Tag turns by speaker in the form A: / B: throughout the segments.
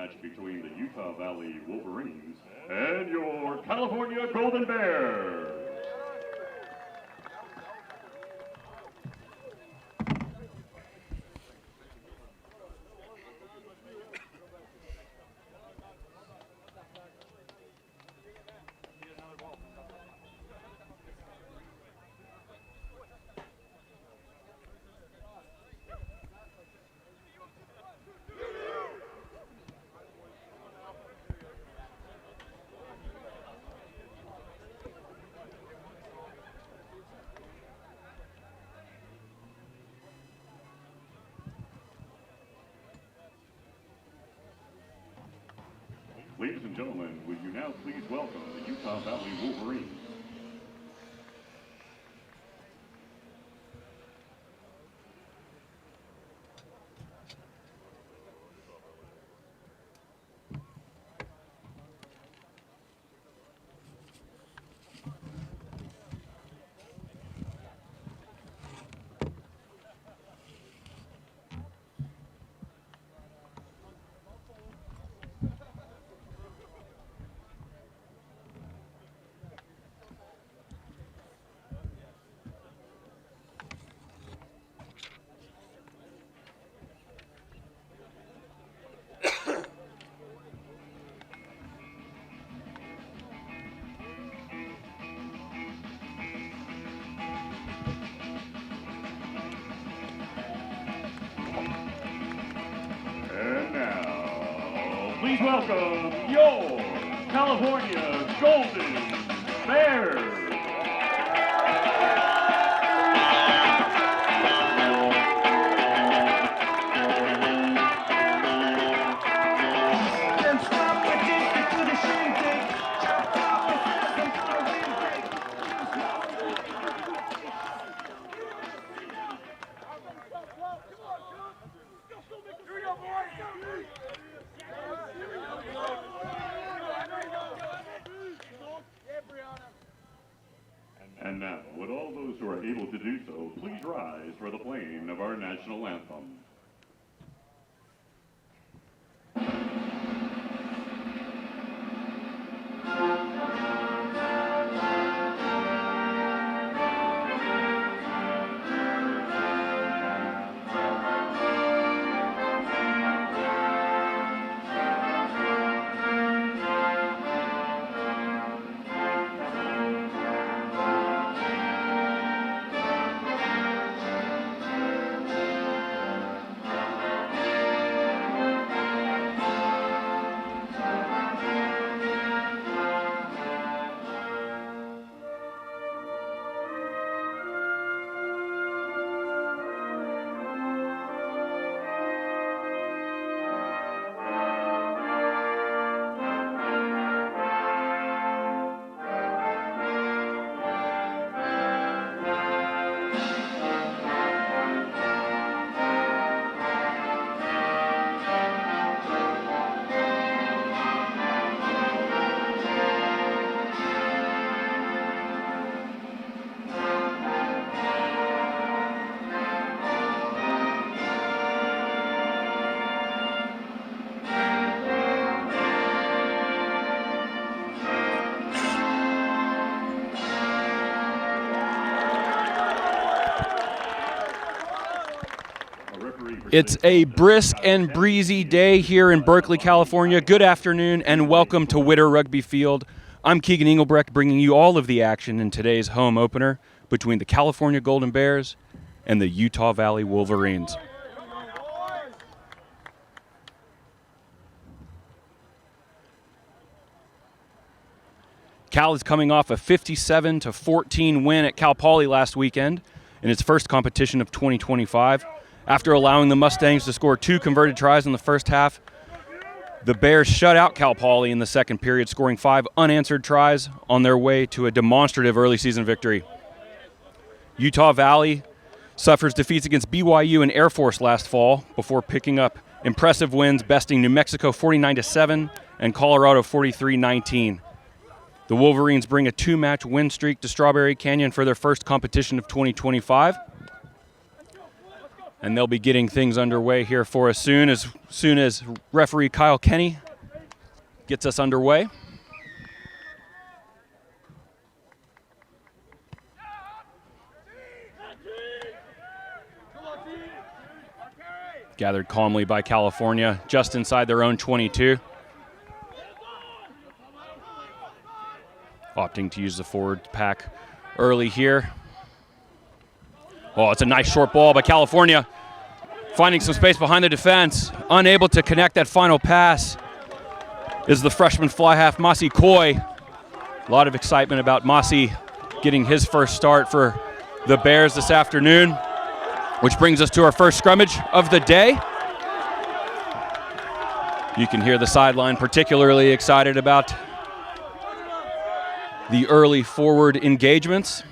A: match between the Utah Valley Wolverines and your California Golden Bears. Ladies and gentlemen, would you now please welcome the Utah Valley Wolverines. Please welcome your California Golden Bears. And now, would all those who are able to do so, please rise for the playing of our national anthem.
B: It's a brisk and breezy day here in Berkeley, California. Good afternoon and welcome to Witter Rugby Field. I'm Keegan Engelbrecht, bringing you all of the action in today's home opener between the California Golden Bears and the Utah Valley Wolverines. Cal is coming off a 57-14 win at Cal Poly last weekend in its first competition of 2025. After allowing the Mustangs to score 2 converted tries in the first half, the Bears shut out Cal Poly in the second period, scoring 5 unanswered tries on their way to a demonstrative early season victory. Utah Valley suffers defeats against BYU and Air Force last fall before picking up impressive wins, besting New Mexico 49-7 and Colorado 43-19. The Wolverines bring a 2-match win streak to Strawberry Canyon for their first competition of 2025. And they'll be getting things underway here for us soon as referee Kyle Kenny gets us underway. Gathered calmly by California, just inside their own 22. Opting to use the forward pack early here. Oh, it's a nice short ball by California. Finding some space behind the defense. Unable to connect that final pass is the freshman fly half, Masi Koi. A lot of excitement about Masi getting his first start for the Bears this afternoon, which brings us to our first scrimmage of the day. You can hear the sideline particularly excited about the early forward engagements.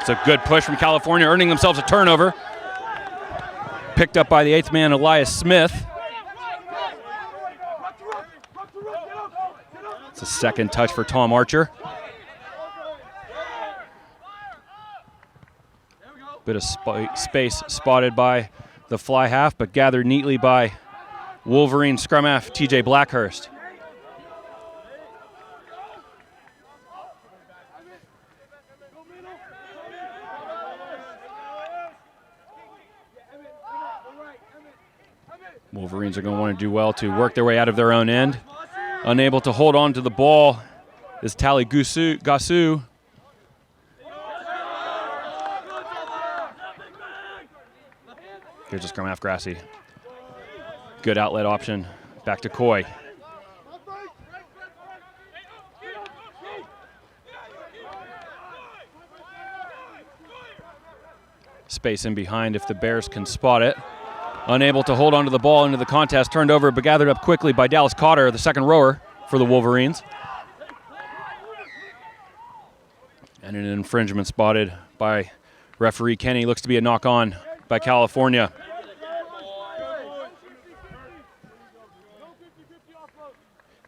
B: It's a good push from California, earning themselves a turnover. Picked up by the 8th man, Elias Smith. It's a second touch for Tom Archer. Bit of space spotted by the fly half, but gathered neatly by Wolverine scrum half TJ Blackhurst. Wolverines are going to want to do well to work their way out of their own end. Unable to hold on to the ball is Tali Gasu. Here's a scrum half, Grassy. Good outlet option. Back to Coy. Space in behind if the Bears can spot it. Unable to hold onto the ball into the contest. Turned over but gathered up quickly by Dallas Cotter, the second rower for the Wolverines. And an infringement spotted by referee Kenny. Looks to be a knock on by California.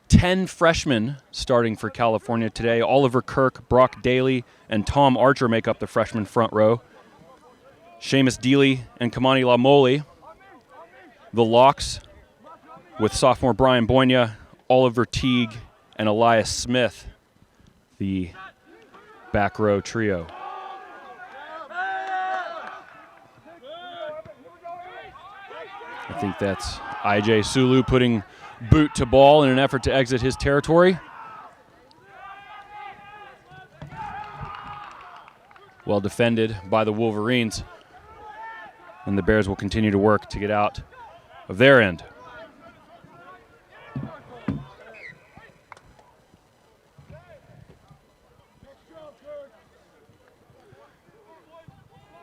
B: Ten freshmen starting for California today. Oliver Kirk, Brock Daly, and Tom Archer make up the freshman front row. Seamus Deely and Kamani Lamoli. The locks with sophomore Brian Boynia, Oliver Teague, and Elias Smith, the back row trio. I think that's IJ Sulu putting boot to ball in an effort to exit his territory. Well defended by the Wolverines. And the Bears will continue to work to get out of their end.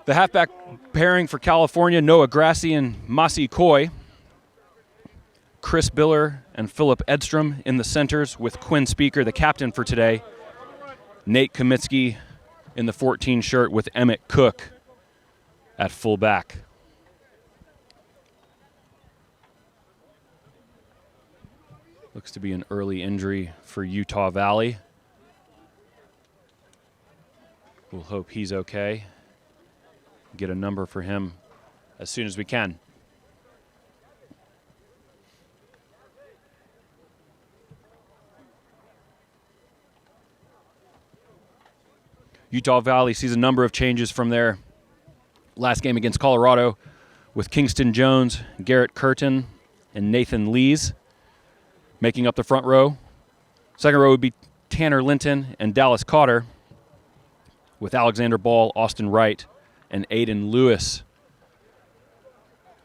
B: The halfback pairing for California, Noah Grassi and Masi Koi. Chris Biller and Philip Edstrom in the centers with Quinn Speaker, the captain for today. Nate Kamitsky in the 14 shirt with Emmett Cook at fullback. Looks to be an early injury for Utah Valley. We'll hope he's okay. Get a number for him as soon as we can. Utah Valley sees a number of changes from their last game against Colorado with Kingston Jones, Garrett Curtin, and Nathan Lees making up the front row. Second row would be Tanner Linton and Dallas Cotter with Alexander Ball, Austin Wright, and Aiden Lewis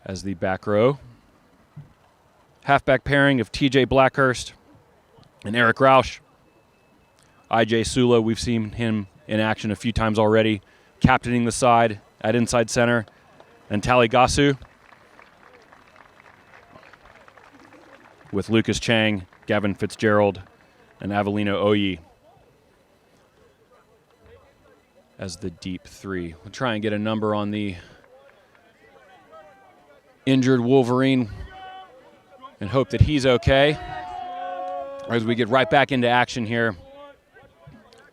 B: as the back row. Halfback pairing of TJ Blackhurst and Eric Roush. IJ Sula, we've seen him in action a few times already, captaining the side at inside center. And Tali Gasu with Lucas Chang, Gavin Fitzgerald, and Avelino Oyi as the deep three. We'll try and get a number on the injured Wolverine and hope that he's okay. as we get right back into action here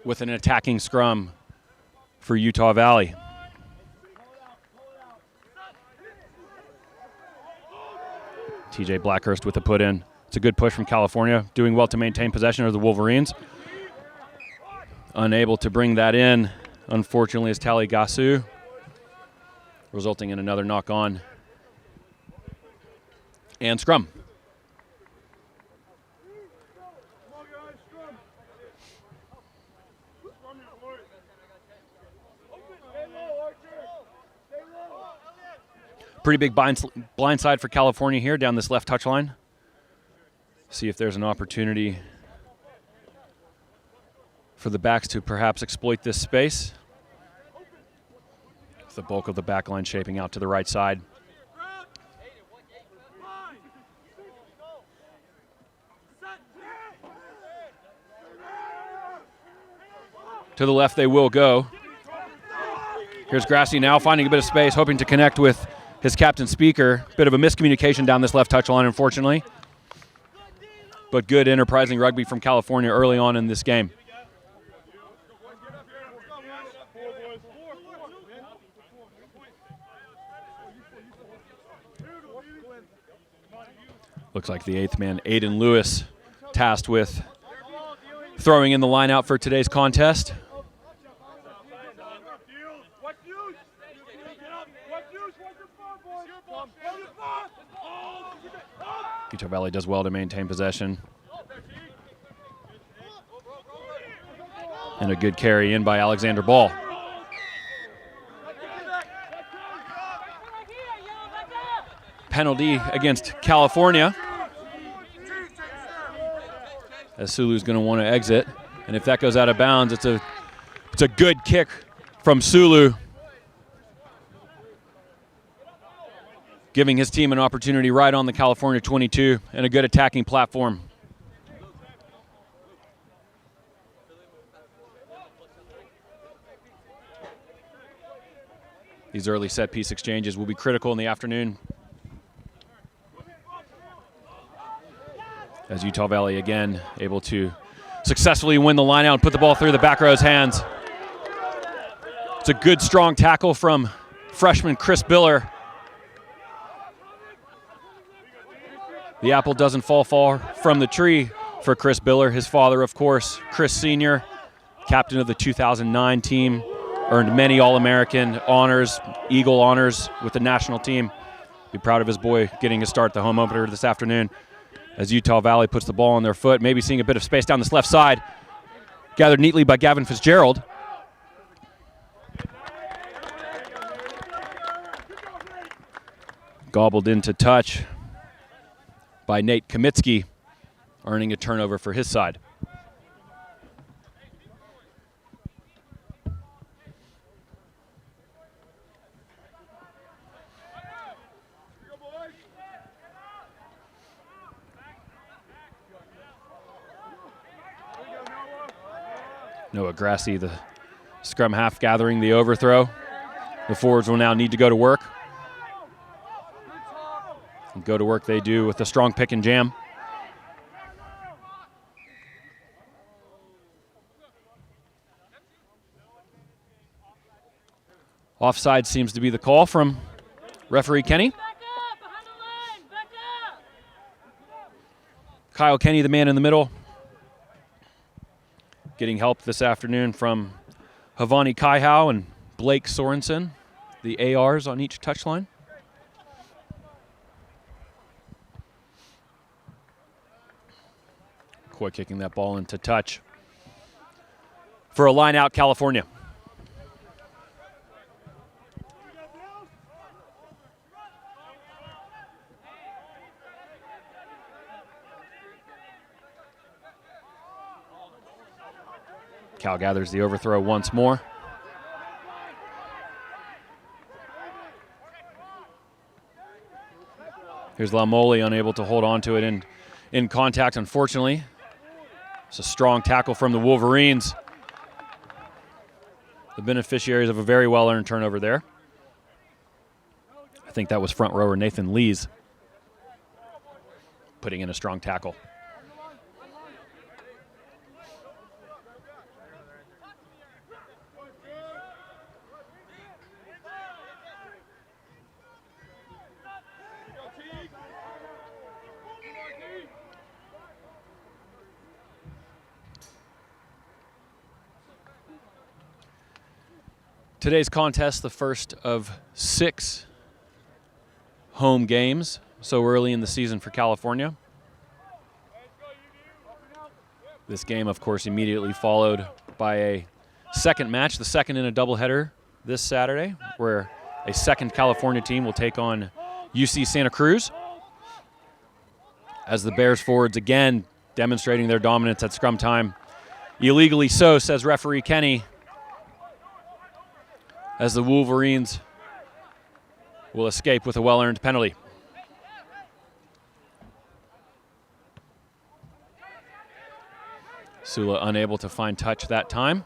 B: with an attacking scrum for Utah Valley. TJ Blackhurst with the put in. It's a good push from California, doing well to maintain possession of the Wolverines. Unable to bring that in, unfortunately, is Tali Gasu, resulting in another knock on and scrum. Pretty big blind side for California here down this left touch line. See if there's an opportunity for the backs to perhaps exploit this space. With the bulk of the back line shaping out to the right side. To the left they will go. Here's Grassi now finding a bit of space, hoping to connect with his captain Speaker. Bit of a miscommunication down this left touch line, unfortunately. But good enterprising rugby from California early on in this game. Looks like the 8th man, Aiden Lewis, tasked with throwing in the line out for today's contest. Utah Valley does well to maintain possession. And a good carry in by Alexander Ball. Penalty against California, as Sulu's going to want to exit. And if that goes out of bounds, it's a good kick from Sulu, giving his team an opportunity right on the California 22 and a good attacking platform. These early set piece exchanges will be critical in the afternoon, as Utah Valley again able to successfully win the line out and put the ball through the back row's hands. It's a good strong tackle from freshman Chris Biller. The apple doesn't fall far from the tree for Chris Biller. His father, of course, Chris Sr., captain of the 2009 team, earned many All-American honors, Eagle honors with the national team. Be proud of his boy getting a start the home opener this afternoon, as Utah Valley puts the ball on their foot, maybe seeing a bit of space down this left side. Gathered neatly by Gavin Fitzgerald. Gobbled into touch by Nate Kamitsky, earning a turnover for his side. Noah Grassi, the scrum half, gathering the overthrow. The forwards will now need to go to work. And go to work they do with a strong pick and jam. Offside seems to be the call from referee Kenny. Kyle Kenny, the man in the middle, getting help this afternoon from Havani Kaihau and Blake Sorensen, the ARs on each touchline. Coy kicking that ball into touch for a line out, California. Cal gathers the overthrow once more. Here's Lamoli, unable to hold on to it in contact, unfortunately. It's a strong tackle from the Wolverines. The beneficiaries of a very well-earned turnover there. I think that was front rower Nathan Lees putting in a strong tackle. Today's contest, the first of 6 home games so early in the season for California. This game, of course, immediately followed by a second match, the second in a doubleheader this Saturday, where a second California team will take on UC Santa Cruz, as the Bears forwards again demonstrating their dominance at scrum time. Illegally so, says referee Kenny, as the Wolverines will escape with a well-earned penalty. Sula unable to find touch that time.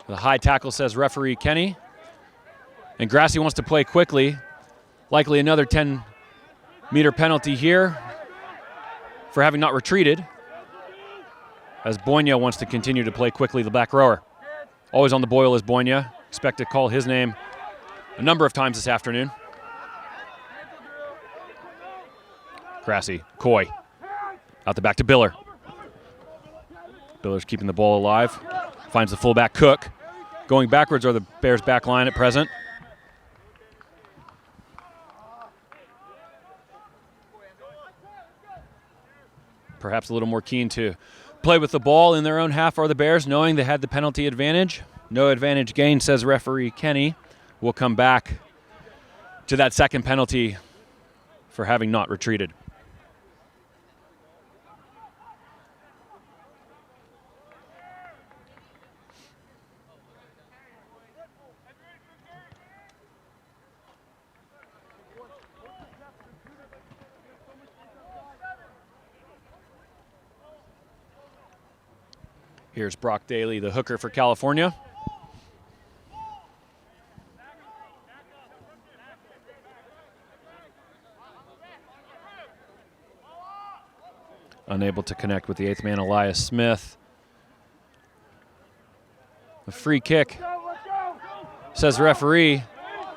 B: The high tackle, says referee Kenny. And Grassi wants to play quickly. Likely another 10-meter penalty here for having not retreated, as Boyna wants to continue to play quickly, the back rower. Always on the boil is Boyna. Expect to call his name a number of times this afternoon. Grassi, Coy, out the back to Biller. Biller's keeping the ball alive. Finds the fullback, Cook. Going backwards are the Bears' back line at present. Perhaps a little more keen to play with the ball in their own half are the Bears, knowing they had the penalty advantage. No advantage gained, says referee Kenny. We'll come back to that second penalty for having not retreated. Here's Brock Daly, the hooker for California. Unable to connect with the 8th man, Elias Smith. A free kick, says the referee.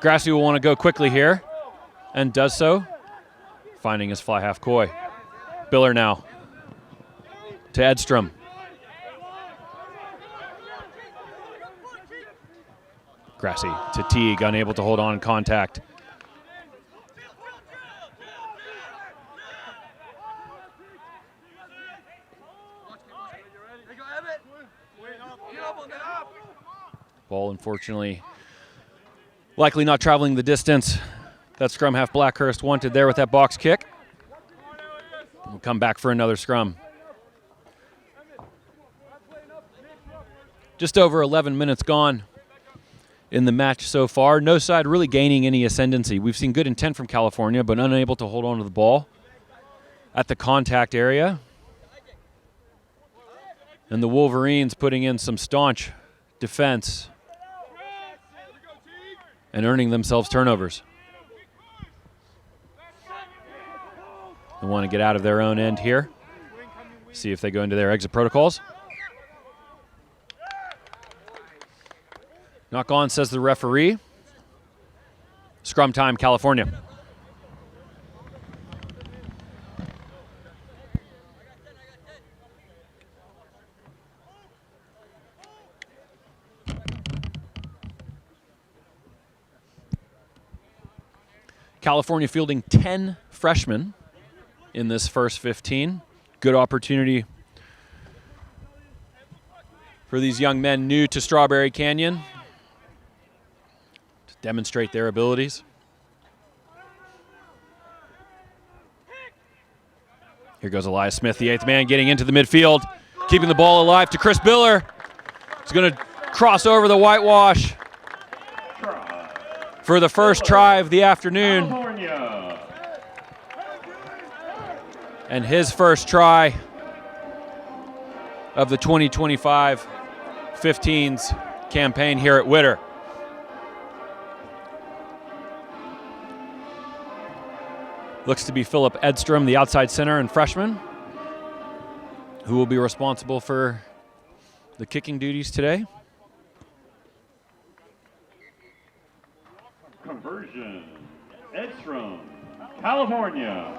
B: Grassi will want to go quickly here, and does so, finding his fly half Coy. Biller now to Edstrom. Grassi to Teague, unable to hold on in contact. Ball, unfortunately, likely not traveling the distance that scrum half Blackhurst wanted there with that box kick. We'll come back for another scrum. Just over 11 minutes gone in the match so far. No side really gaining any ascendancy. We've seen good intent from California, but unable to hold on to the ball at the contact area. And the Wolverines putting in some staunch defense and earning themselves turnovers. They want to get out of their own end here. See if they go into their exit protocols. Knock on, says the referee. Scrum time, California. California fielding 10 freshmen in this first 15. Good opportunity for these young men new to Strawberry Canyon to demonstrate their abilities. Here goes Elias Smith, the 8th man, getting into the midfield, keeping the ball alive to Chris Biller. He's going to cross over the whitewash for the first try of the afternoon.
A: California.
B: And his first try of the 2025 15s campaign here at Witter. Looks to be Philip Edstrom, the outside center and freshman, who will be responsible for the kicking duties today.
A: Conversion, Edstrom, California.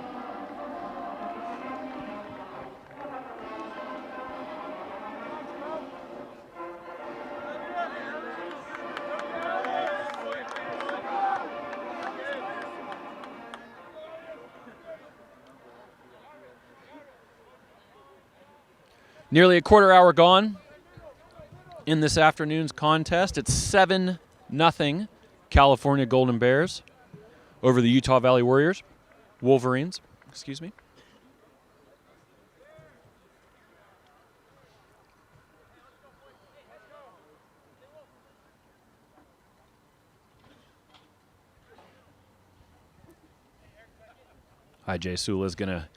B: Nearly a quarter hour gone in this afternoon's contest. It's 7-0 California Golden Bears over the Utah Valley Wolverines, excuse me. IJ Sula is going to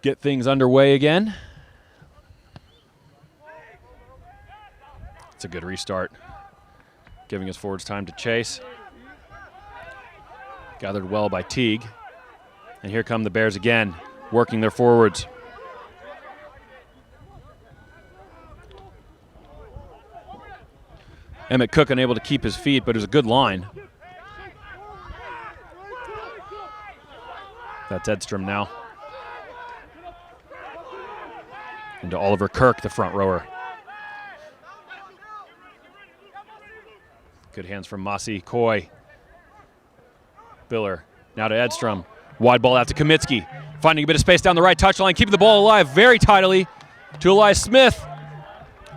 B: get things underway again. It's a good restart, giving his forwards time to chase. Gathered well by Teague. And here come the Bears again, working their forwards. Emmett Cook unable to keep his feet, but it was a good line. That's Edstrom now. Into Oliver Kirk, the front rower. Good hands from Mossy, Coy. Biller, now to Edstrom. Wide ball out to Kamitsky. Finding a bit of space down the right touchline, keeping the ball alive very tidily to Elias Smith.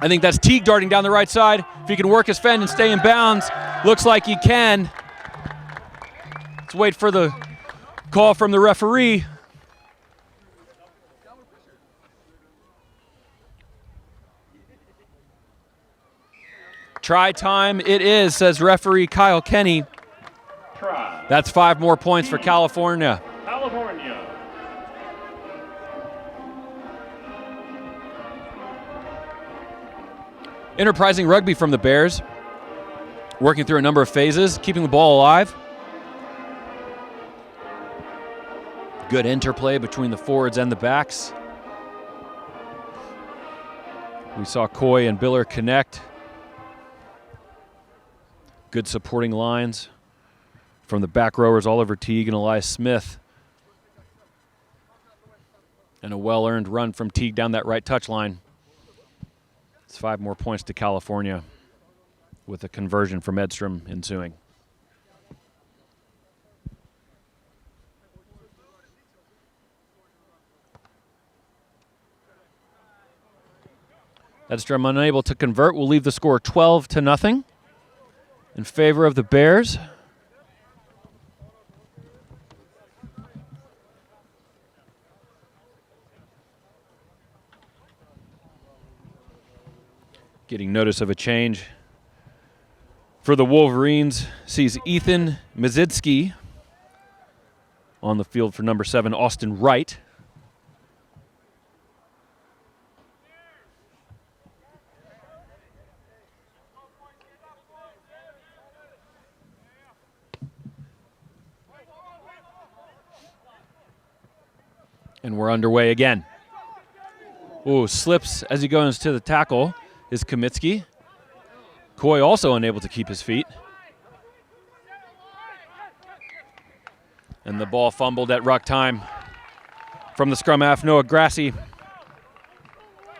B: I think that's Teague darting down the right side. If he can work his fend and stay in bounds, looks like he can. Let's wait for the call from the referee. Try time it is, says referee Kyle Kenny.
A: Try.
B: That's 5 more points for California.
A: California.
B: Enterprising rugby from the Bears, working through a number of phases, keeping the ball alive. Good interplay between the forwards and the backs. We saw Coy and Biller connect. Good supporting lines from the back rowers, Oliver Teague and Elias Smith. And a well-earned run from Teague down that right touchline. It's 5 more points to California with a conversion from Edstrom ensuing. Edstrom unable to convert will leave the score 12-0 in favor of the Bears. Getting notice of a change for the Wolverines sees Ethan Mizitsky on the field for number 7, Austin Wright. And we're underway again. Ooh, slips as he goes to the tackle is Kamitsky. Coy also unable to keep his feet. And the ball fumbled at ruck time from the scrum half, Noah Grassi.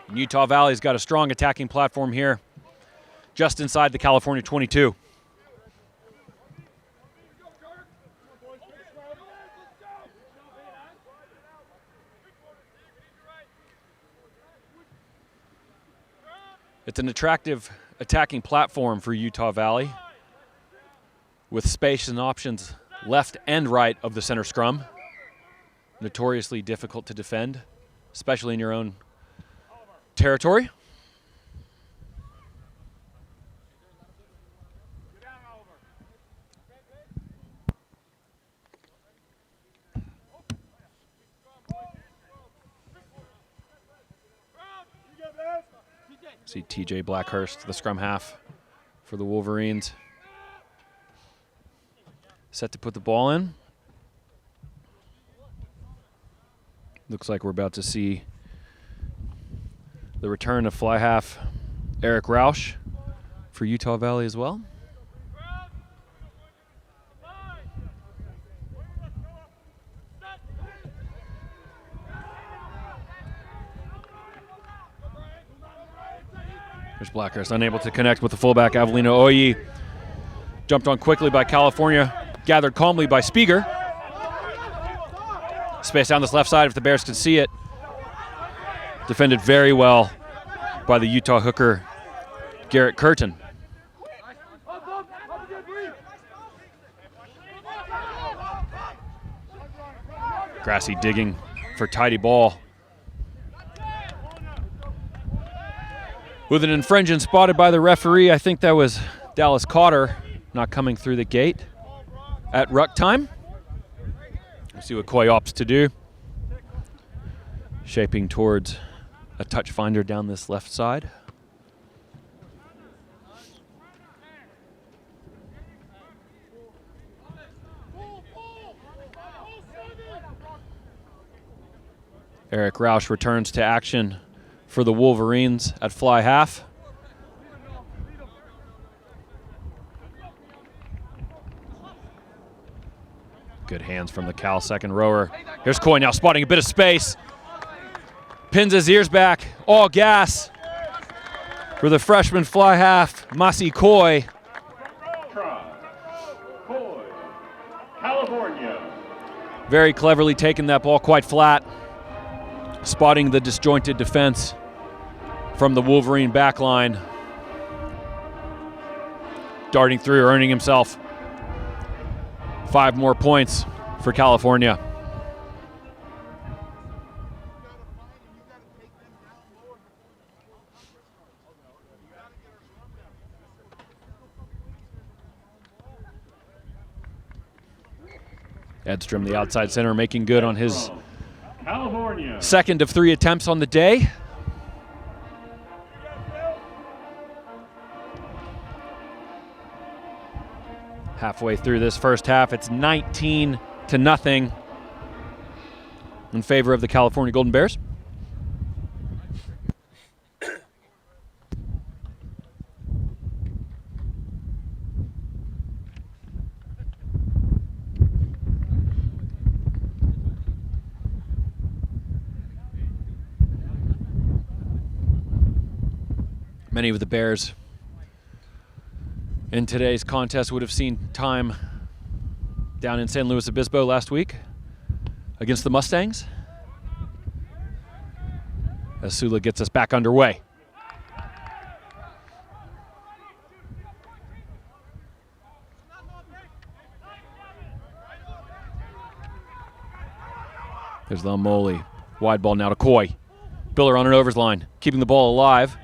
B: And Utah Valley's got a strong attacking platform here, just inside the California 22. It's an attractive attacking platform for Utah Valley with space and options left and right of the center scrum. Notoriously difficult to defend, especially in your own territory. See TJ Blackhurst, the scrum half for the Wolverines. Set to put the ball in. Looks like we're about to see the return of fly half Eric Roush for Utah Valley as well. There's Blackhurst unable to connect with the fullback Avelino Oyi. Jumped on quickly by California, gathered calmly by Spieger. Space down this left side if the Bears could see it. Defended very well by the Utah hooker, Garrett Curtin. Grassy digging for tidy ball. With an infringement spotted by the referee, I think that was Dallas Cotter not coming through the gate at ruck time. We'll see what Coy opts to do. Shaping towards a touch finder down this left side. Eric Roush returns to action for the Wolverines at fly half. Good hands from the Cal second rower. Here's Coy now spotting a bit of space. Pins his ears back, all gas for the freshman fly half, Masi Coy.
A: Try. Coy. California.
B: Very cleverly taking that ball quite flat, spotting the disjointed defense from the Wolverine back line. Darting through, earning himself 5 more points for California. Edstrom, the outside center, making good on his
A: California.
B: second of 3 attempts on the day. Halfway through this first half, it's 19-0 in favor of the California Golden Bears. Many of the Bears in today's contest would have seen time down in San Luis Obispo last week against the Mustangs. As Sula gets us back underway. There's Lomoli. Wide ball now to Coy. Biller on an overs line, keeping the ball alive.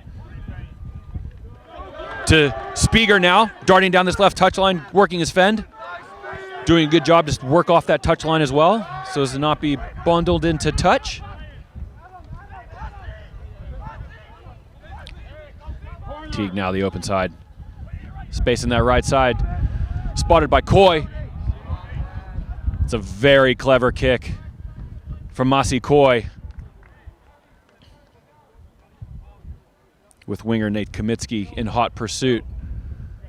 B: To Spieger now, darting down this left touchline, working his fend. Doing a good job to work off that touchline as well, so as to not be bundled into touch. Teague now the open side. Space in that right side. Spotted by Coy. It's a very clever kick from Masi Coy. With winger Nate Kamitsky in hot pursuit.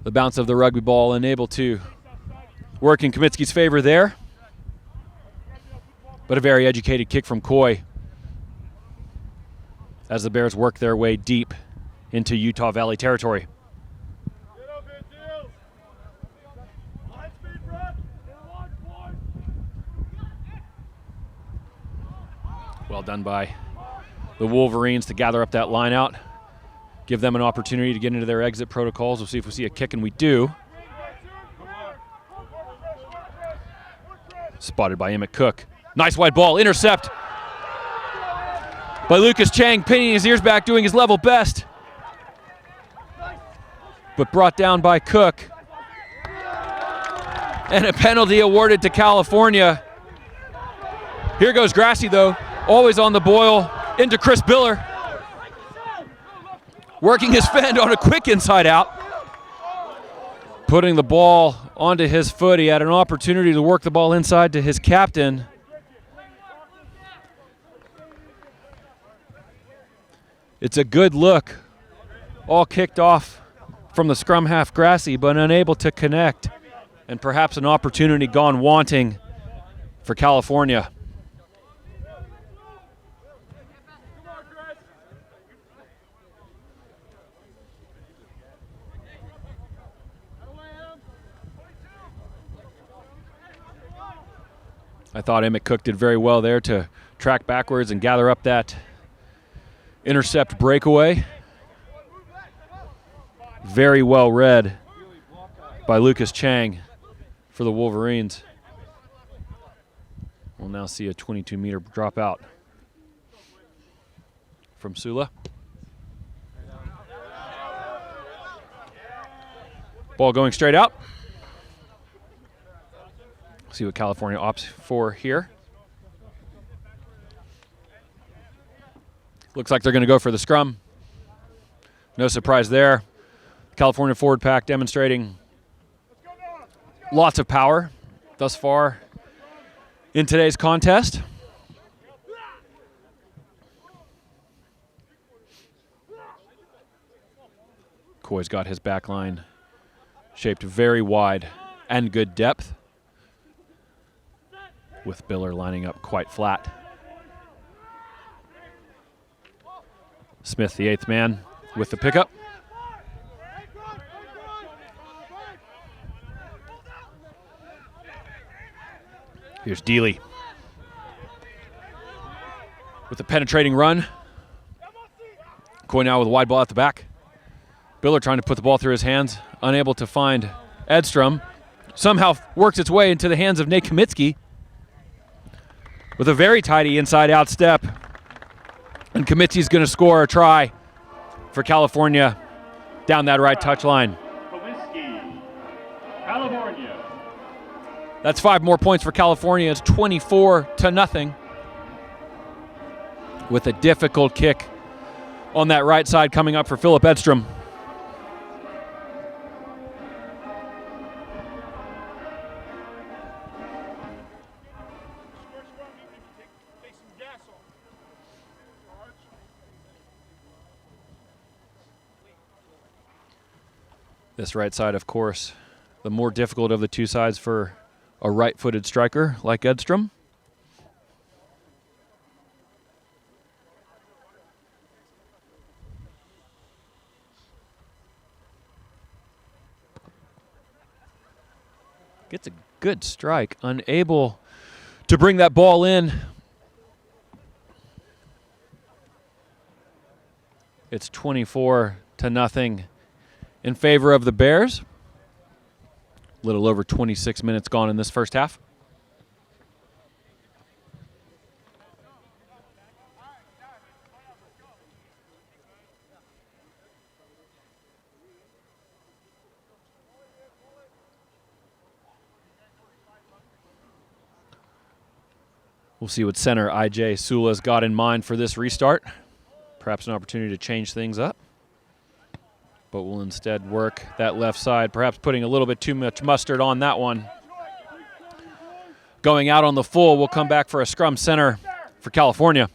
B: The bounce of the rugby ball unable to work in Kamitsky's favor there. But a very educated kick from Coy as the Bears work their way deep into Utah Valley territory. Well done by the Wolverines to gather up that line out. Give them an opportunity to get into their exit protocols. We'll see if we see a kick, and we do. Spotted by Emmett Cook. Nice wide ball, intercept by Lucas Chang, pinning his ears back, doing his level best. But brought down by Cook. And a penalty awarded to California. Here goes Grassy, though, always on the boil, into Chris Biller. Working his fend on a quick inside out. Putting the ball onto his foot. He had an opportunity to work the ball inside to his captain. It's a good look. All kicked off from the scrum half Grassy, but unable to connect. And perhaps an opportunity gone wanting for California. I thought Emmett Cook did very well there to track backwards and gather up that intercept breakaway. Very well read by Lucas Chang for the Wolverines. We'll now see a 22-meter dropout from Sula. Ball going straight out. See what California opts for here. Looks like they're going to go for the scrum. No surprise there. California forward pack demonstrating lots of power thus far in today's contest. Coy's got his back line shaped very wide and good depth, with Biller lining up quite flat. Smith, the 8th man, with the pickup. Here's Dealey with a penetrating run. Coy now with a wide ball at the back. Biller trying to put the ball through his hands, unable to find Edstrom. Somehow works its way into the hands of Nate Kamitsky with a very tidy inside-out step. And Kamitsky's going to score a try for California down that right touchline.
A: Kamitsky, California.
B: That's 5 more points for California. It's 24-0 with a difficult kick on that right side coming up for Philip Edstrom. This right side, of course, the more difficult of the two sides for a right-footed striker like Edstrom. Gets a good strike, unable to bring that ball in. It's 24-0 in favor of the Bears. A little over 26 minutes gone in this first half. We'll see what center IJ Sula's got in mind for this restart. Perhaps an opportunity to change things up. But we'll instead work that left side, perhaps putting a little bit too much mustard on that one. Going out on the full, we'll come back for a scrum center for California.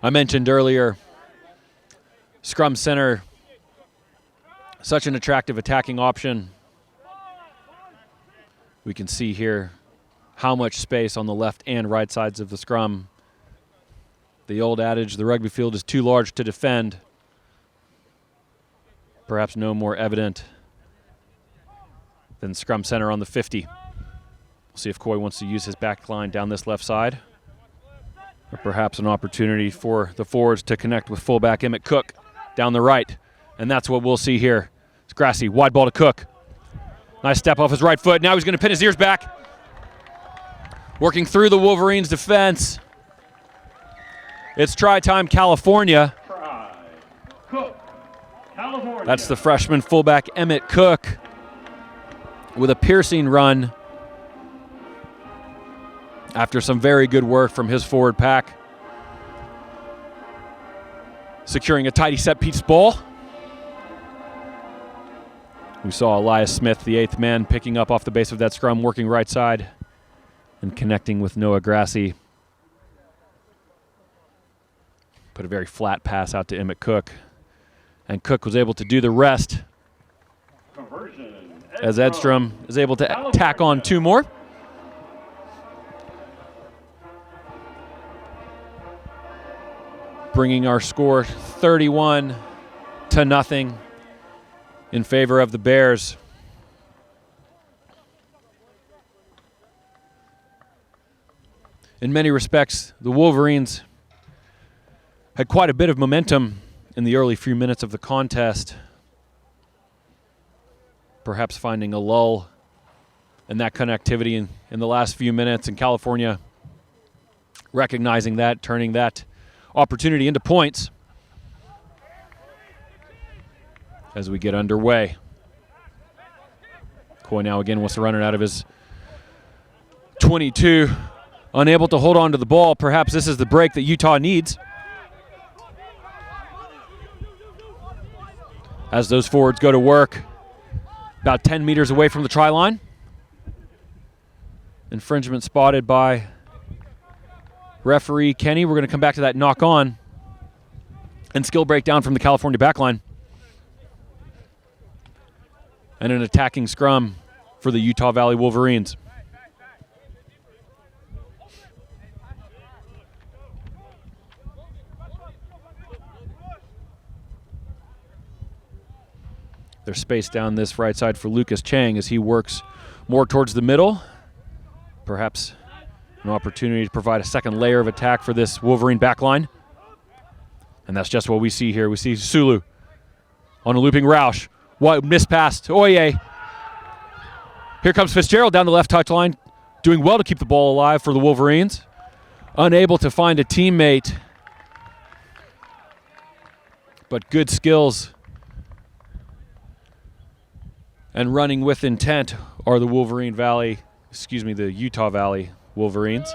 B: I mentioned earlier, scrum center, such an attractive attacking option. We can see here how much space on the left and right sides of the scrum. The old adage, the rugby field is too large to defend. Perhaps no more evident than scrum center on the 50. We'll see if Coy wants to use his back line down this left side. Or perhaps an opportunity for the forwards to connect with fullback Emmett Cook down the right. And that's what we'll see here. It's Grassy, wide ball to Cook. Nice step off his right foot. Now he's going to pin his ears back. Working through the Wolverines' defense. It's try time, California.
A: Try. Cook, California.
B: That's the freshman fullback Emmett Cook with a piercing run after some very good work from his forward pack. Securing a tidy set piece ball. We saw Elias Smith, the 8th man, picking up off the base of that scrum, working right side and connecting with Noah Grassy. Put a very flat pass out to Emmett Cook. And Cook was able to do the rest
A: Conversion.
B: as Edstrom is able to tack on 2 more. Bringing our score 31-0 in favor of the Bears. in many respects, the Wolverines had quite a bit of momentum in the early few minutes of the contest, perhaps finding a lull in that connectivity in the last few minutes, and California recognizing that, turning that opportunity into points as we get underway. Coy now again wants to run it out of his 22, unable to hold on to the ball. Perhaps this is the break that Utah needs, as those forwards go to work about 10 meters away from the try line. Infringement spotted by referee Kenny. We're going to come back to that knock on and skill breakdown from the California backline. And an attacking scrum for the Utah Valley Wolverines. There's space down this right side for Lucas Chang as he works more towards the middle. Perhaps an opportunity to provide a second layer of attack for this Wolverine backline. And that's just what we see here. We see Sulu on a looping Roush. What missed pass to Oye. Here comes Fitzgerald down the left touchline, doing well to keep the ball alive for the Wolverines. Unable to find a teammate, but good skills and running with intent are the the Utah Valley Wolverines.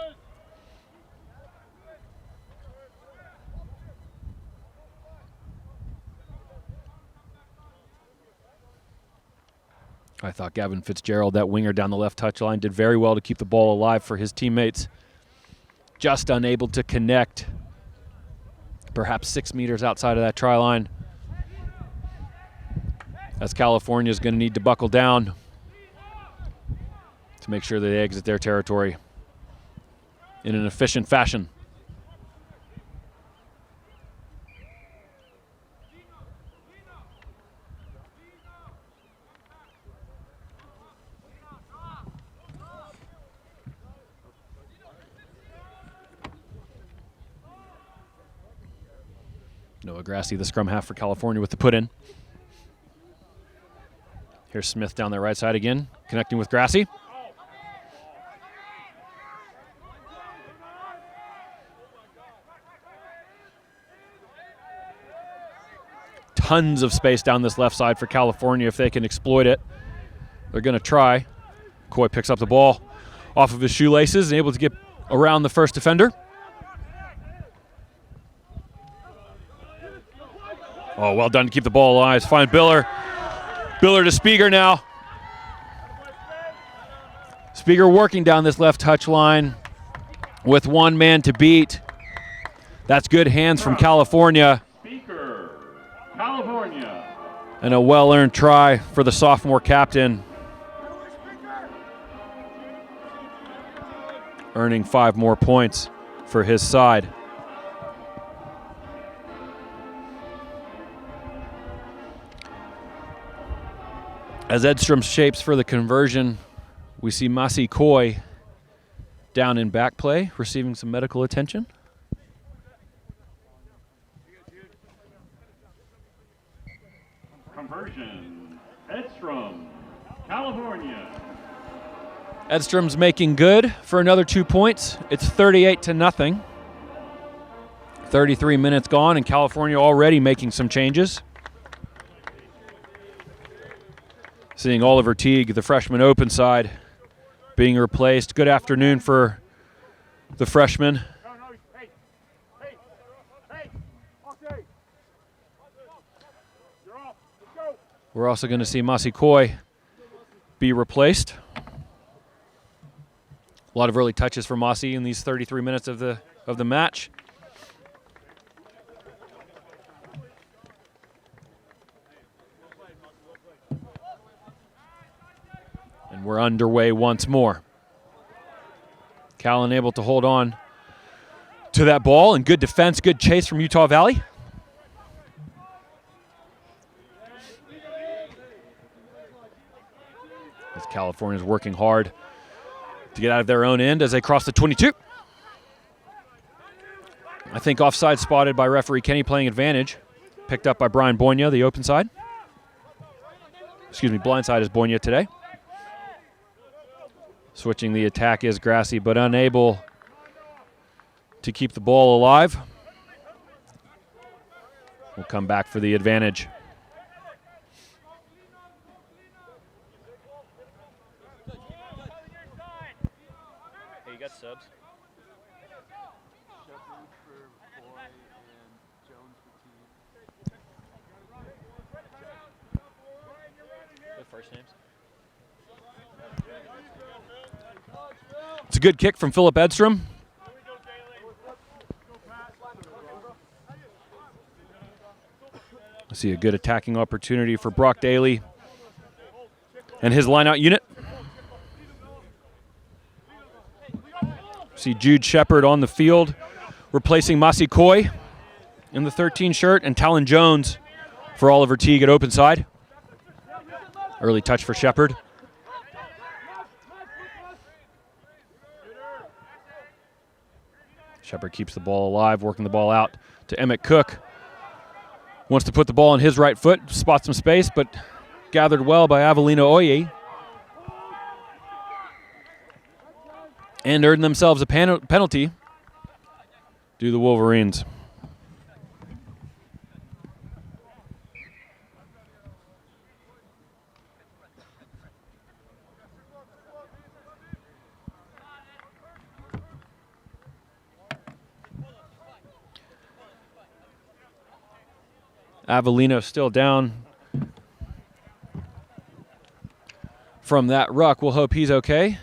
B: I thought Gavin Fitzgerald, that winger down the left touchline, did very well to keep the ball alive for his teammates. Just unable to connect, perhaps 6 meters outside of that try line, as California is going to need to buckle down to make sure that they exit their territory in an efficient fashion. Noah Grassi, the scrum half for California, with the put in. Here's Smith down the right side again, connecting with Grassi. Tons of space down this left side for California. If they can exploit it, they're going to try. Coy picks up the ball off of his shoelaces and able to get around the first defender. Oh, well done to keep the ball alive. Find Biller. Biller to Spieger now. Spieger working down this left touch line with one man to beat. That's good hands from California.
A: Speaker, California.
B: And a well-earned try for the sophomore captain, earning 5 more points for his side. As Edstrom shapes for the conversion, we see Masi Coy down in back play, receiving some medical attention.
A: Conversion, Edstrom, California.
B: Edstrom's making good for another 2 points. It's 38-0. 33 minutes gone, and California already making some changes. Seeing Oliver Teague, the freshman open side, being replaced. Good afternoon for the freshman. We're also going to see Masi Coy be replaced. A lot of early touches for Masi in these 33 minutes of the match. And we're underway once more. Callan able to hold on to that ball, and good defense, good chase from Utah Valley. As California's working hard to get out of their own end as they cross the 22. I think offside spotted by referee Kenny, playing advantage. Picked up by Brian Boyna, the open side. Excuse me, blind side is Boyna today. Switching the attack is Grassi, but unable to keep the ball alive. We'll come back for the advantage. Hey, you got subs? The first names. It's a good kick from Philip Edstrom. I see a good attacking opportunity for Brock Daly and his lineout unit. See Jude Shepard on the field, replacing Masi Coy in the 13 shirt, and Talon Jones for Oliver Teague at open side. Early touch for Shepard. Shepard keeps the ball alive, working the ball out to Emmett Cook. Wants to put the ball on his right foot, spots some space, but gathered well by Avelino Oye. And earned themselves a penalty to the Wolverines. Avellino still down from that ruck. We'll hope he's okay.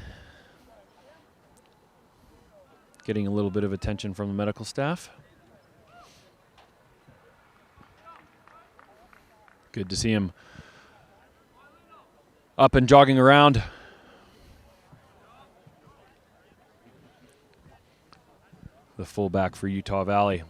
B: Getting a little bit of attention from the medical staff. Good to see him up and jogging around. The fullback for Utah Valley.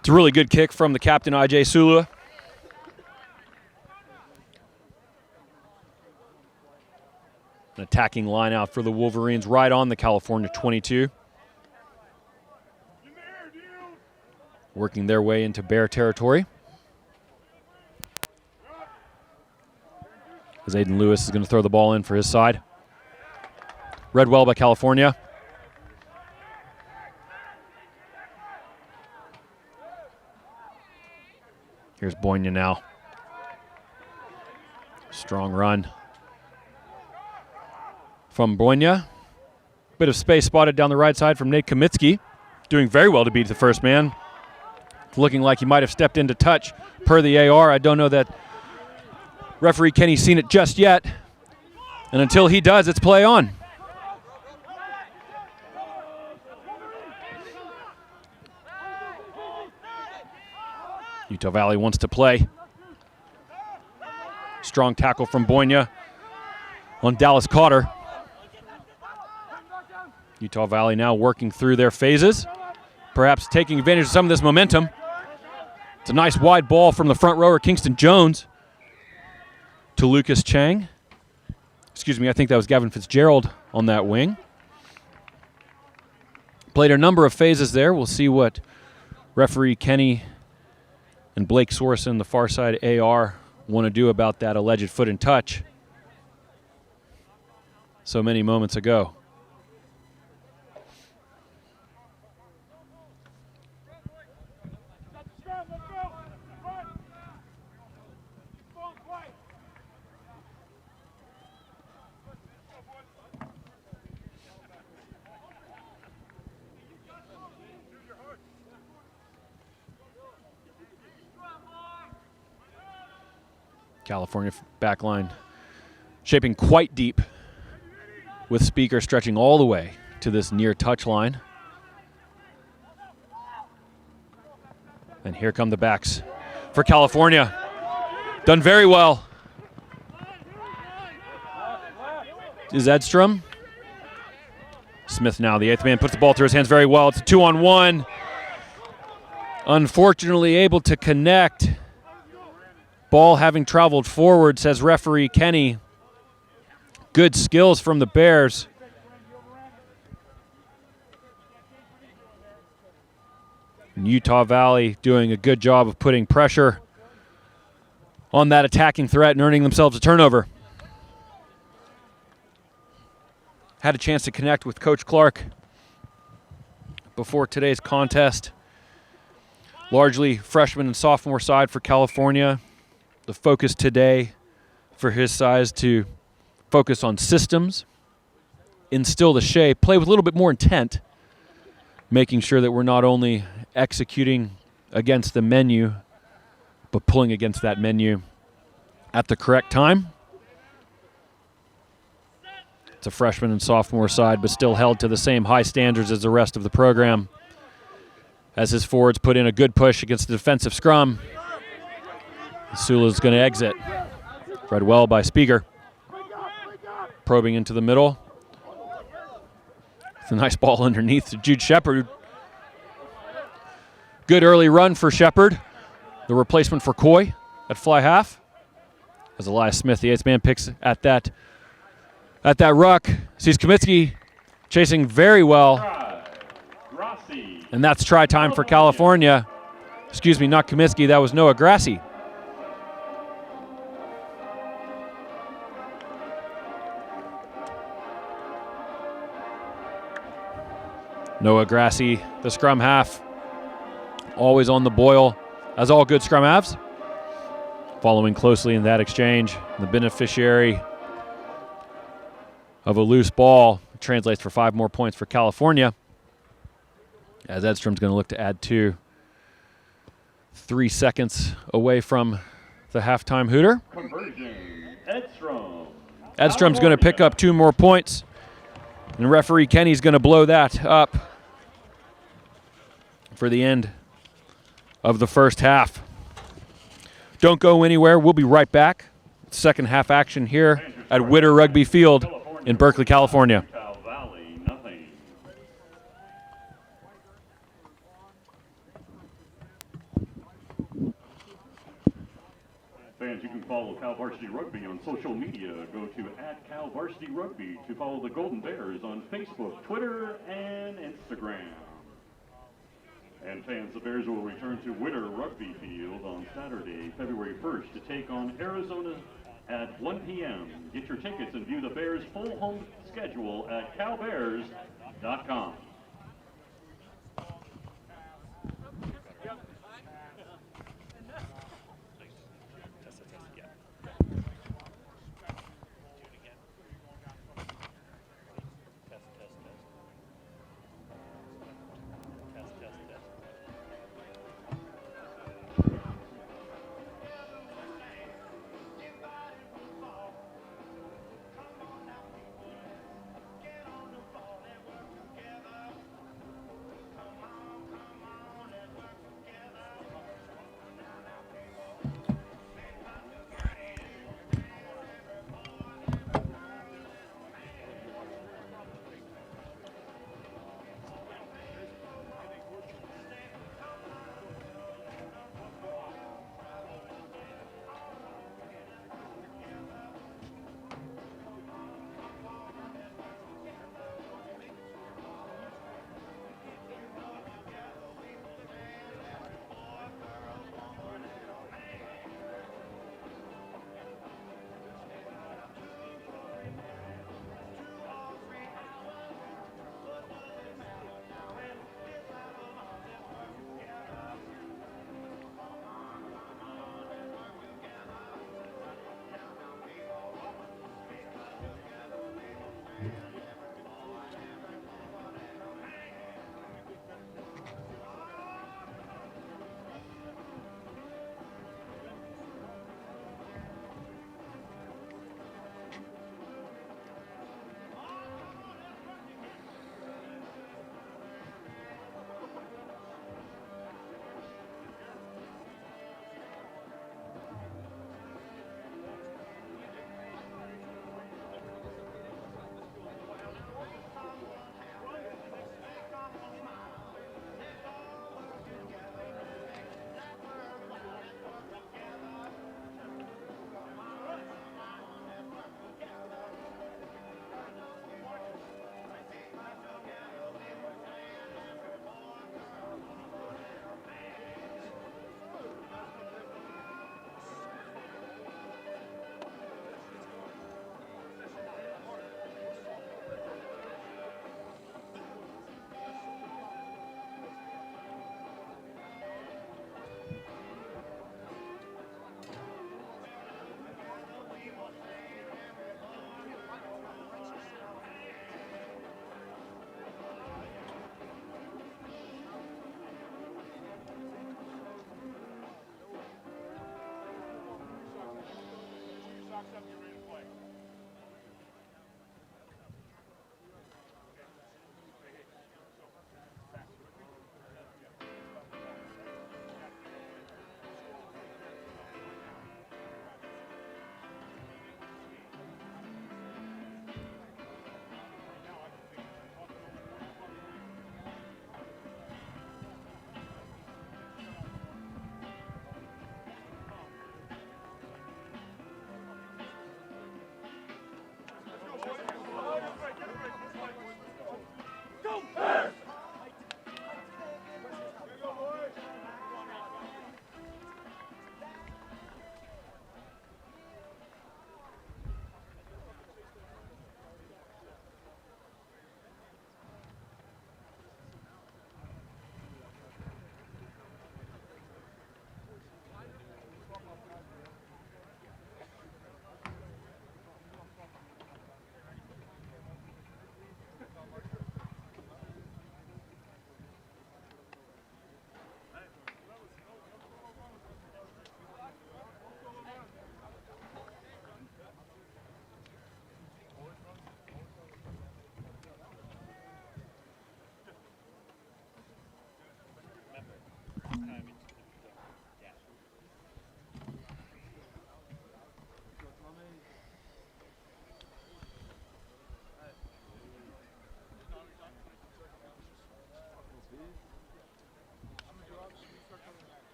B: It's a really good kick from the captain, IJ Sula. An attacking line out for the Wolverines right on the California 22. Working their way into Bear territory. As Aiden Lewis is going to throw the ball in for his side. Read well by California. Here's Boyna now. Strong run from Boyna. Bit of space spotted down the right side from Nate Kamitsky. Doing very well to beat the first man. Looking like he might have stepped into touch per the AR. I don't know that referee Kenny's seen it just yet. And until he does, it's play on. Utah Valley wants to play. Strong tackle from Boyna on Dallas Cotter. Utah Valley now working through their phases, perhaps taking advantage of some of this momentum. It's a nice wide ball from the front rower, Kingston Jones, to Lucas Chang. Excuse me, I think that was Gavin Fitzgerald on that wing. Played a number of phases there. We'll see what referee Kenny and Blake Sorson, the far side AR, want to do about that alleged foot in touch so many moments ago. California backline shaping quite deep, with Speaker stretching all the way to this near touch line. And here come the backs for California. Done very well. is Edstrom. Smith now, the 8th man, puts the ball through his hands very well. It's a 2-on-1. Unfortunately able to connect. Ball having traveled forward, says referee Kenny. Good skills from the Bears. And Utah Valley doing a good job of putting pressure on that attacking threat and earning themselves a turnover. Had a chance to connect with Coach Clark before today's contest. Largely freshman and sophomore side for California. The focus today for his size to focus on systems, instill the shape, play with a little bit more intent, making sure that we're not only executing against the menu, but pulling against that menu at the correct time. It's a freshman and sophomore side, but still held to the same high standards as the rest of the program. As his forwards put in a good push against the defensive scrum. Sula's going to exit. Read well by Speaker. Probing into the middle. It's a nice ball underneath to Jude Shepard. Good early run for Shepard. The replacement for Coy at fly half. As Elias Smith, the 8th man, picks at that ruck. Sees Kaminsky chasing very well. And that's try time for California. Excuse me, not Kaminsky, that was Noah Grassi. Noah Grassi, the scrum half, always on the boil, as all good scrum halves. Following closely in that exchange, the beneficiary of a loose ball translates for 5 more points for California. As Edstrom's going to look to add 2. 3 seconds away from the halftime hooter.
A: Conversion, Edstrom.
B: Edstrom's going to pick up 2 more points, and referee Kenny's going to blow that up for the end of the first half. Don't go anywhere. We'll be right back. Second half action here at Witter Rugby Field in Berkeley, California.
A: Fans, you can follow Cal Varsity Rugby on social media. Go to @CalVarsityRugby to follow the Golden Bears on Facebook, Twitter, and Instagram. And fans, the Bears will return to Witter Rugby Field on Saturday, February 1st to take on Arizona at 1 p.m. Get your tickets and view the Bears' full home schedule at calbears.com.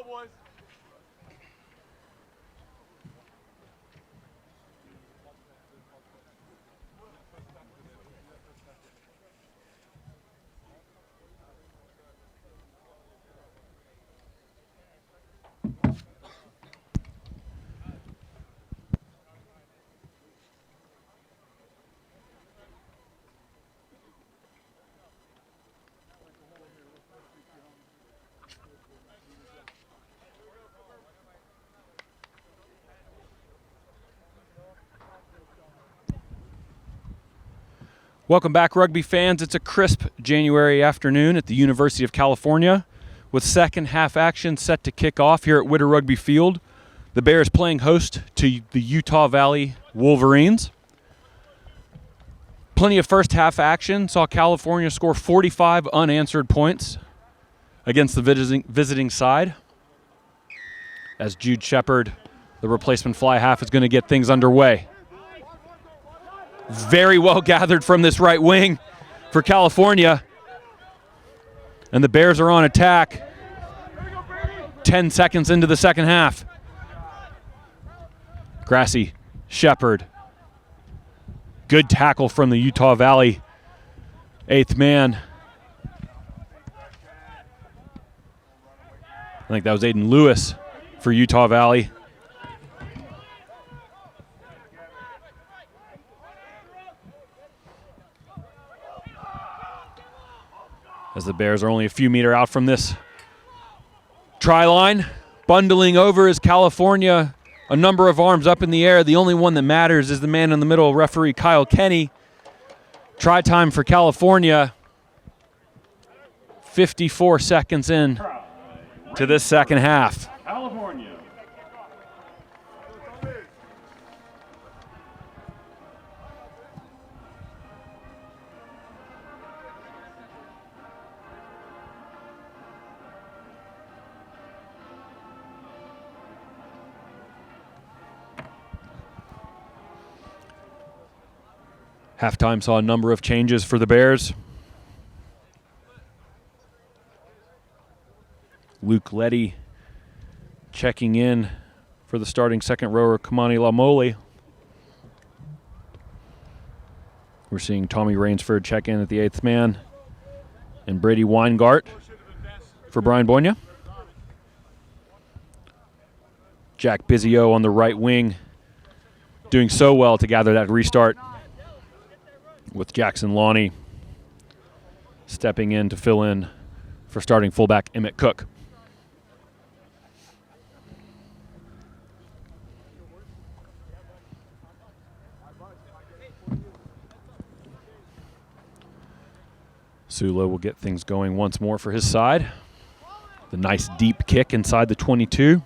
C: Boys.
B: Welcome back, rugby fans. It's a crisp January afternoon at the University of California with second half action set to kick off here at Witter Rugby Field. The Bears playing host to the Utah Valley Wolverines. Plenty of first half action. Saw California score 45 unanswered points against the visiting side. As Jude Shepard, the replacement fly half, is going to get things underway. Very well gathered from this right wing for California. And the Bears are on attack. 10 seconds into the second half. Grassy, Shepard. Good tackle from the Utah Valley eighth man. I think that was Aiden Lewis for Utah Valley. As the Bears are only a few meters out from this try line. Bundling over is California. A number of arms up in the air. The only one that matters is the man in the middle, referee Kyle Kenny. Try time for California. 54 seconds in to this second half.
A: California.
B: Halftime saw a number of changes for the Bears. Luke Letty checking in for the starting second rower, Kamani Lamole. We're seeing Tommy Rainsford check in at the eighth man, and Brady Weingart for Brian Boyna. Jack Bizio on the right wing, doing so well to gather that restart, with Jackson Lonnie stepping in to fill in for starting fullback Emmett Cook. Sula will get things going once more for his side. The nice deep kick inside the 22.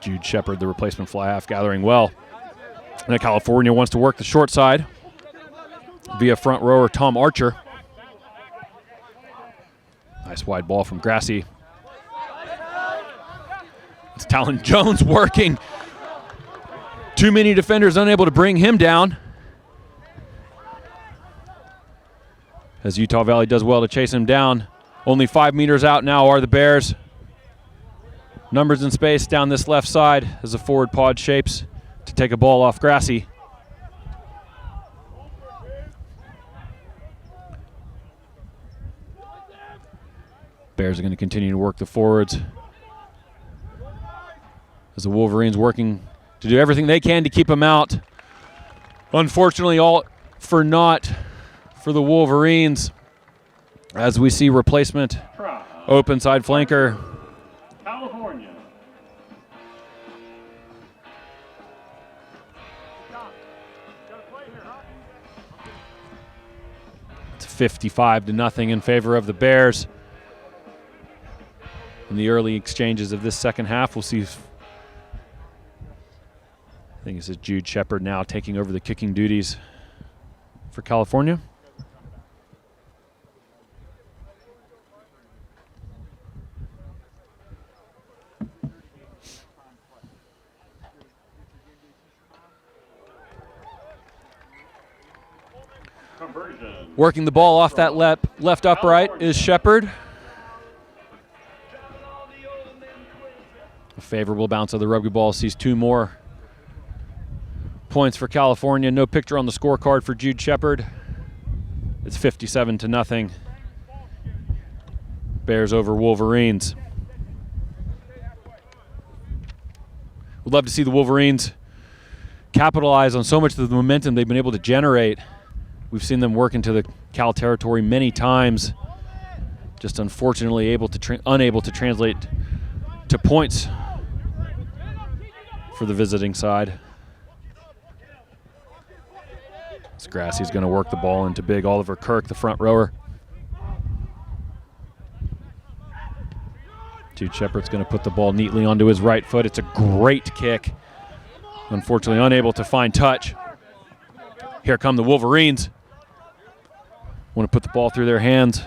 B: Jude Shepard, the replacement fly half, gathering well. And California wants to work the short side via front rower Tom Archer. Nice wide ball from Grassy. It's Talon Jones working. Too many defenders unable to bring him down. As Utah Valley does well to chase him down. Only 5 meters out now are the Bears. Numbers in space down this left side as the forward pod shapes to take a ball off Grassy. Bears are going to continue to work the forwards as the Wolverines working to do everything they can to keep them out. Unfortunately, all for naught for the Wolverines as we see replacement open side flanker.
A: California.
B: It's 55-0 in favor of the Bears. In the early exchanges of this second half, we'll see if, I think this is Jude Shepard now taking over the kicking duties for California.
A: Conversion.
B: Working the ball off that left upright is Shepard. A favorable bounce of the rugby ball sees 2 more points for California. No picture on the scorecard for Jude Shepard. It's 57-0. Bears over Wolverines. We'd love to see the Wolverines capitalize on so much of the momentum they've been able to generate. We've seen them work into the Cal territory many times, just unfortunately unable to translate to points for the visiting side. As Grassy's going to work the ball into big Oliver Kirk, the front rower. Jude Shepard's going to put the ball neatly onto his right foot. It's a great kick. Unfortunately, unable to find touch. Here come the Wolverines. Want to put the ball through their hands.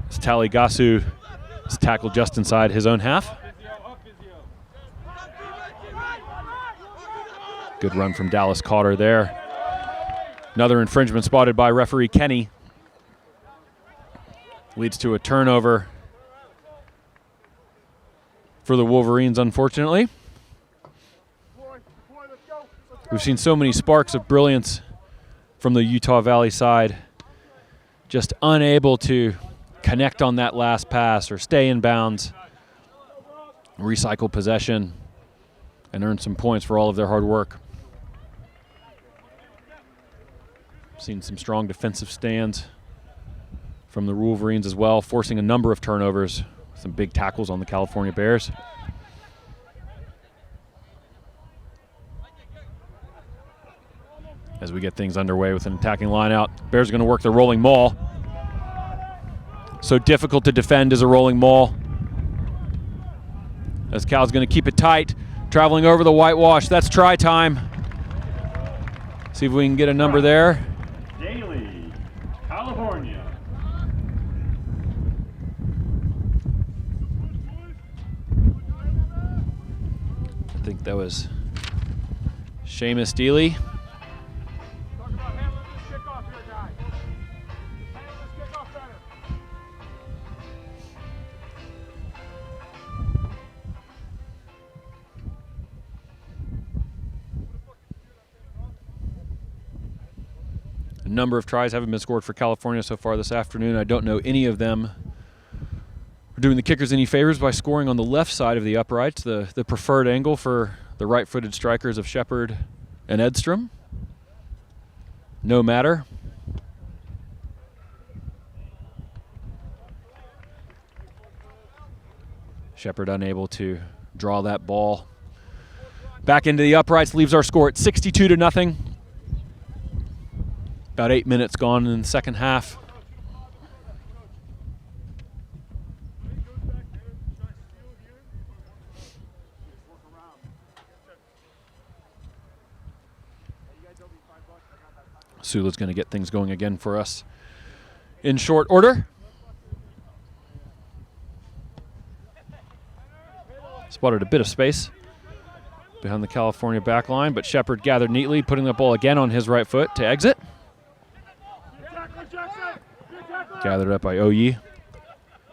B: As Tali Gasu is tackled just inside his own half. Good run from Dallas Cotter there. Another infringement spotted by referee Kenny. Leads to a turnover for the Wolverines, unfortunately. We've seen so many sparks of brilliance from the Utah Valley side, just unable to connect on that last pass or stay in bounds, recycle possession, and earn some points for all of their hard work. Seen some strong defensive stands from the Wolverines as well, forcing a number of turnovers, some big tackles on the California Bears. As we get things underway with an attacking line out, Bears are going to work the rolling maul. So difficult to defend as a rolling maul. As Cal's going to keep it tight, traveling over the whitewash. That's try time. See if we can get a number there.
A: Daly, California.
B: I think that was Seamus Deely. A number of tries haven't been scored for California so far this afternoon. I don't know any of them are doing the kickers any favors by scoring on the left side of the uprights, the preferred angle for the right-footed strikers of Shepard and Edstrom. No matter. Shepard unable to draw that ball Back into the uprights, leaves our score at 62-0. About 8 minutes gone in the second half. Sula's going to get things going again for us in short order. Spotted a bit of space behind the California back line, but Shepard gathered neatly, putting the ball again on his right foot to exit. Gathered up by Oyi.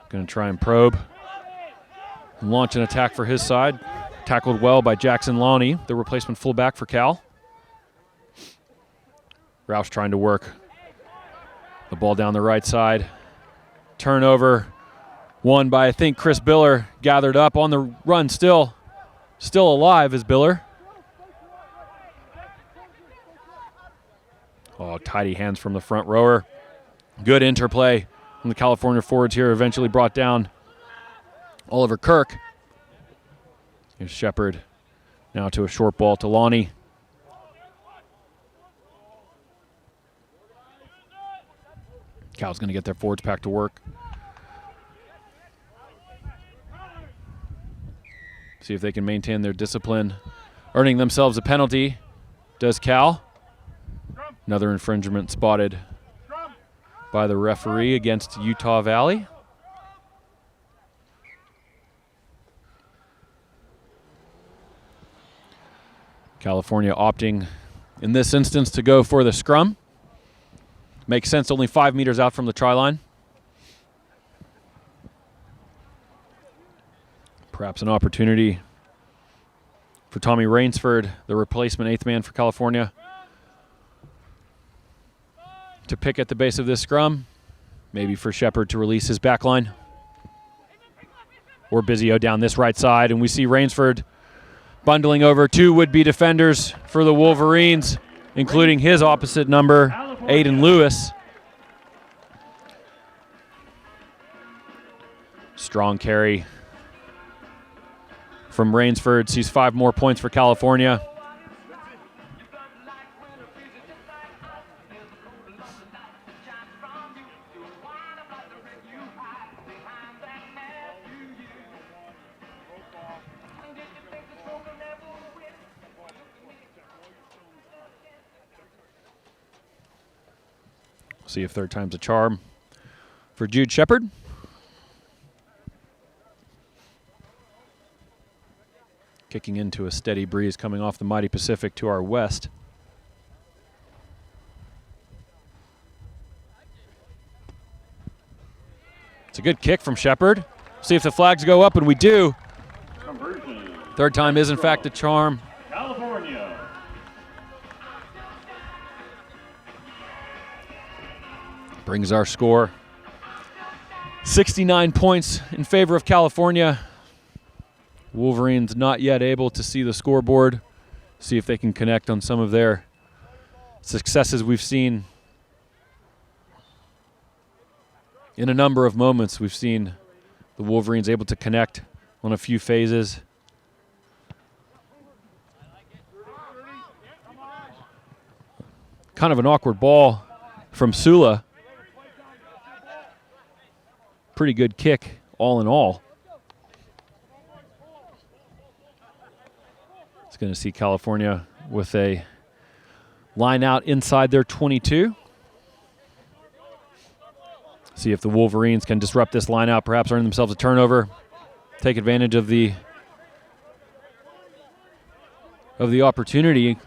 B: Going to try and probe and launch an attack for his side. Tackled well by Jackson Lonnie, the replacement fullback for Cal. Roush trying to work the ball down the right side. Turnover won by, I think, Chris Biller. Gathered up on the run still alive is Biller. Oh, tidy hands from the front rower. Good interplay from the California forwards here, eventually brought down Oliver Kirk. Here's Shepard now to a short ball to Lonnie. Cal's going to get their forwards pack to work. See if they can maintain their discipline, earning themselves a penalty. Does Cal? Another infringement spotted by the referee against Utah Valley. California opting in this instance to go for the scrum. Makes sense, only 5 meters out from the try line. Perhaps an opportunity for Tommy Rainsford, the replacement 8th man for California, to pick at the base of this scrum. Maybe for Shepard to release his back line. Or Bizio down this right side, and we see Rainsford bundling over 2 would-be defenders for the Wolverines, including his opposite number, Aiden Lewis. Strong carry from Rainsford. Sees 5 more points for California. See if third time's a charm for Jude Shepard. Kicking into a steady breeze coming off the mighty Pacific to our west. It's a good kick from Shepard. See if the flags go up, and we do.
A: Conversion.
B: Third time is in fact a charm.
A: California.
B: Brings our score 69 points in favor of California. Wolverines not yet able to see the scoreboard, see if they can connect on some of their successes we've seen. In a number of moments, we've seen the Wolverines able to connect on a few phases. Kind of an awkward ball from Sula. Pretty good kick, all in all. It's going to see California with a line out inside their 22. See if the Wolverines can disrupt this line out, perhaps earn themselves a turnover, take advantage of the opportunity.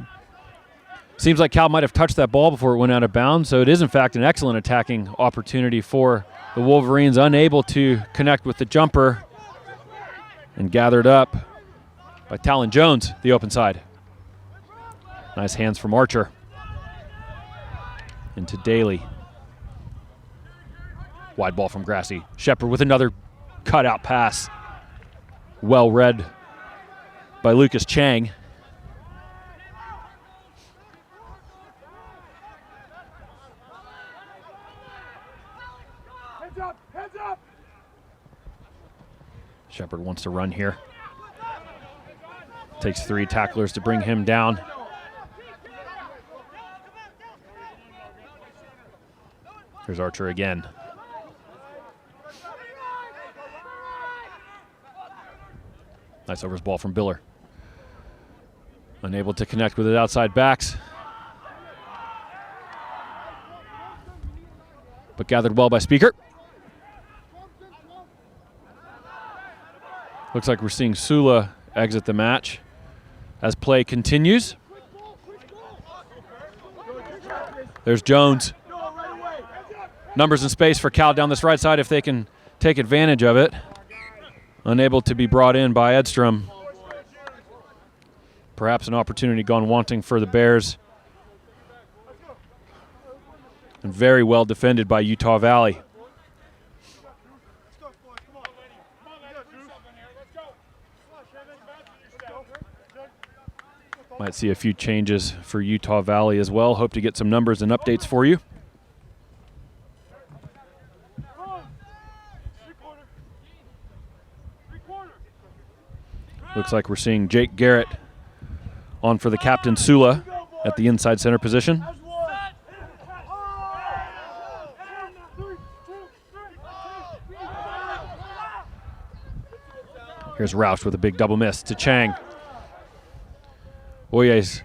B: Seems like Cal might have touched that ball before it went out of bounds, so it is in fact an excellent attacking opportunity for the Wolverines, unable to connect with the jumper, and gathered up by Talon Jones, the open side. Nice hands from Archer. Into Daly. Wide ball from Grassy. Shepard with another cutout pass. Well read by Lucas Chang.
C: Heads up!
B: Shepard wants to run here. Takes 3 tacklers to bring him down. Here's Archer again. Nice overs ball from Biller. Unable to connect with his outside backs. But gathered well by Speaker. Looks like we're seeing Sula exit the match as play continues. There's Jones. Numbers and space for Cal down this right side if they can take advantage of it. Unable to be brought in by Edstrom. Perhaps an opportunity gone wanting for the Bears. And very well defended by Utah Valley. Might see a few changes for Utah Valley as well. Hope to get some numbers and updates for you. Looks like we're seeing Jake Garrett on for the captain Sula at the inside center position. Here's Roush with a big double miss to Chang. Oyes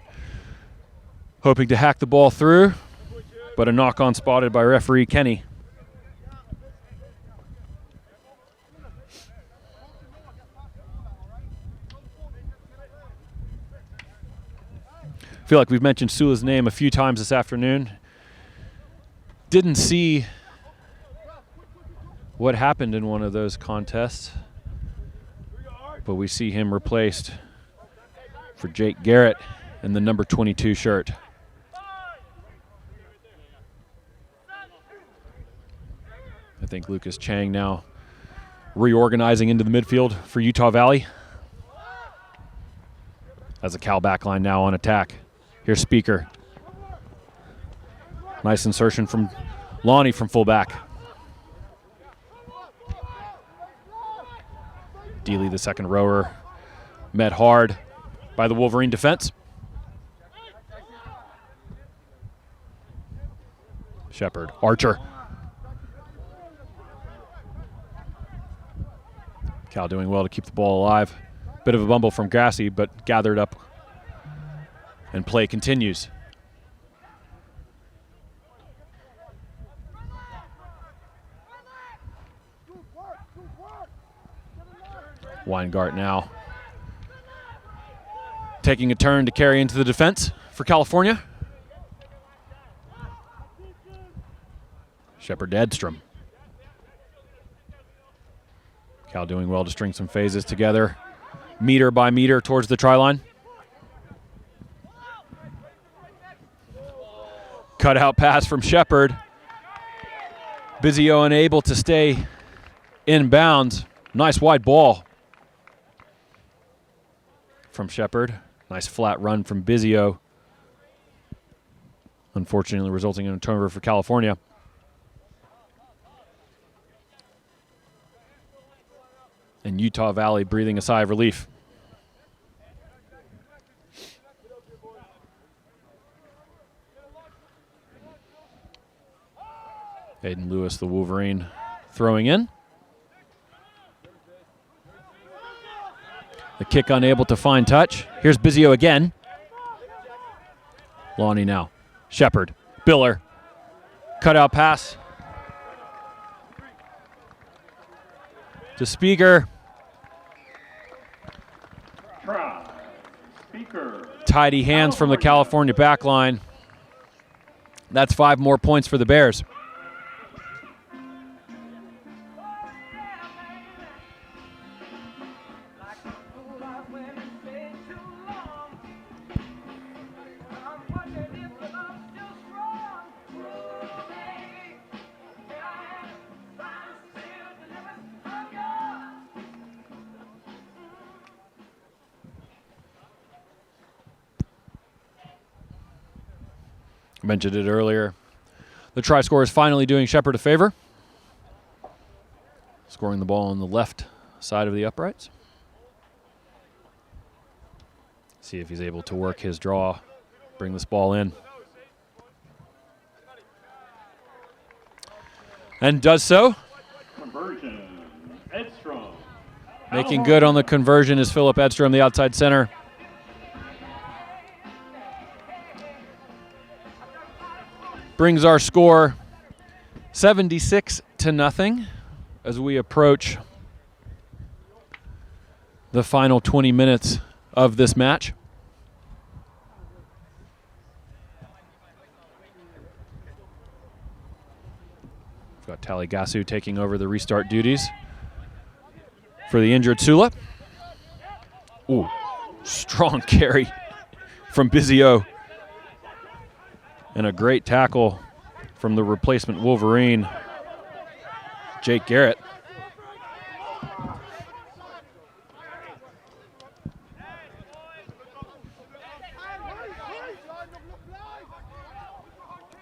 B: hoping to hack the ball through, but a knock-on spotted by referee Kenny. I feel like we've mentioned Sula's name a few times this afternoon. Didn't see what happened in one of those contests, but we see him replaced for Jake Garrett in the number 22 shirt. I think Lucas Chang now reorganizing into the midfield for Utah Valley. As a Cal backline now on attack. Here's Speaker. Nice insertion from Lonnie from fullback. Dealey, the second rower, met hard by the Wolverine defense. Shepard, Archer. Cal doing well to keep the ball alive. Bit of a bumble from Gassy, but gathered up and play continues. Weingart now taking a turn to carry into the defense for California. Shepard to Edstrom. Cal doing well to string some phases together, meter by meter towards the try line. Cutout pass from Shepard. Bizio unable to stay in bounds. Nice wide ball from Shepard. Nice flat run from Bizio. Unfortunately resulting in a turnover for California. And Utah Valley breathing a sigh of relief. Aiden Lewis, the Wolverine, throwing in. The kick unable to find touch. Here's Bizio again. Lonnie now. Shepard. Biller. Cutout pass. To Speaker.
A: Try. Speaker.
B: Tidy hands from the California back line. That's 5 more points for the Bears. Mentioned it earlier. The try scorer is finally doing Shepard a favor. Scoring the ball on the left side of the uprights. See if he's able to work his draw, bring this ball in. And does so.
A: Conversion, Edstrom.
B: Making good on the conversion is Philip Edstrom, the outside center. Brings our score 76-0 as we approach the final 20 minutes of this match. We've got Tali Gasu taking over the restart duties for the injured Sula. Ooh, strong carry from Bizio. And a great tackle from the replacement Wolverine, Jake Garrett.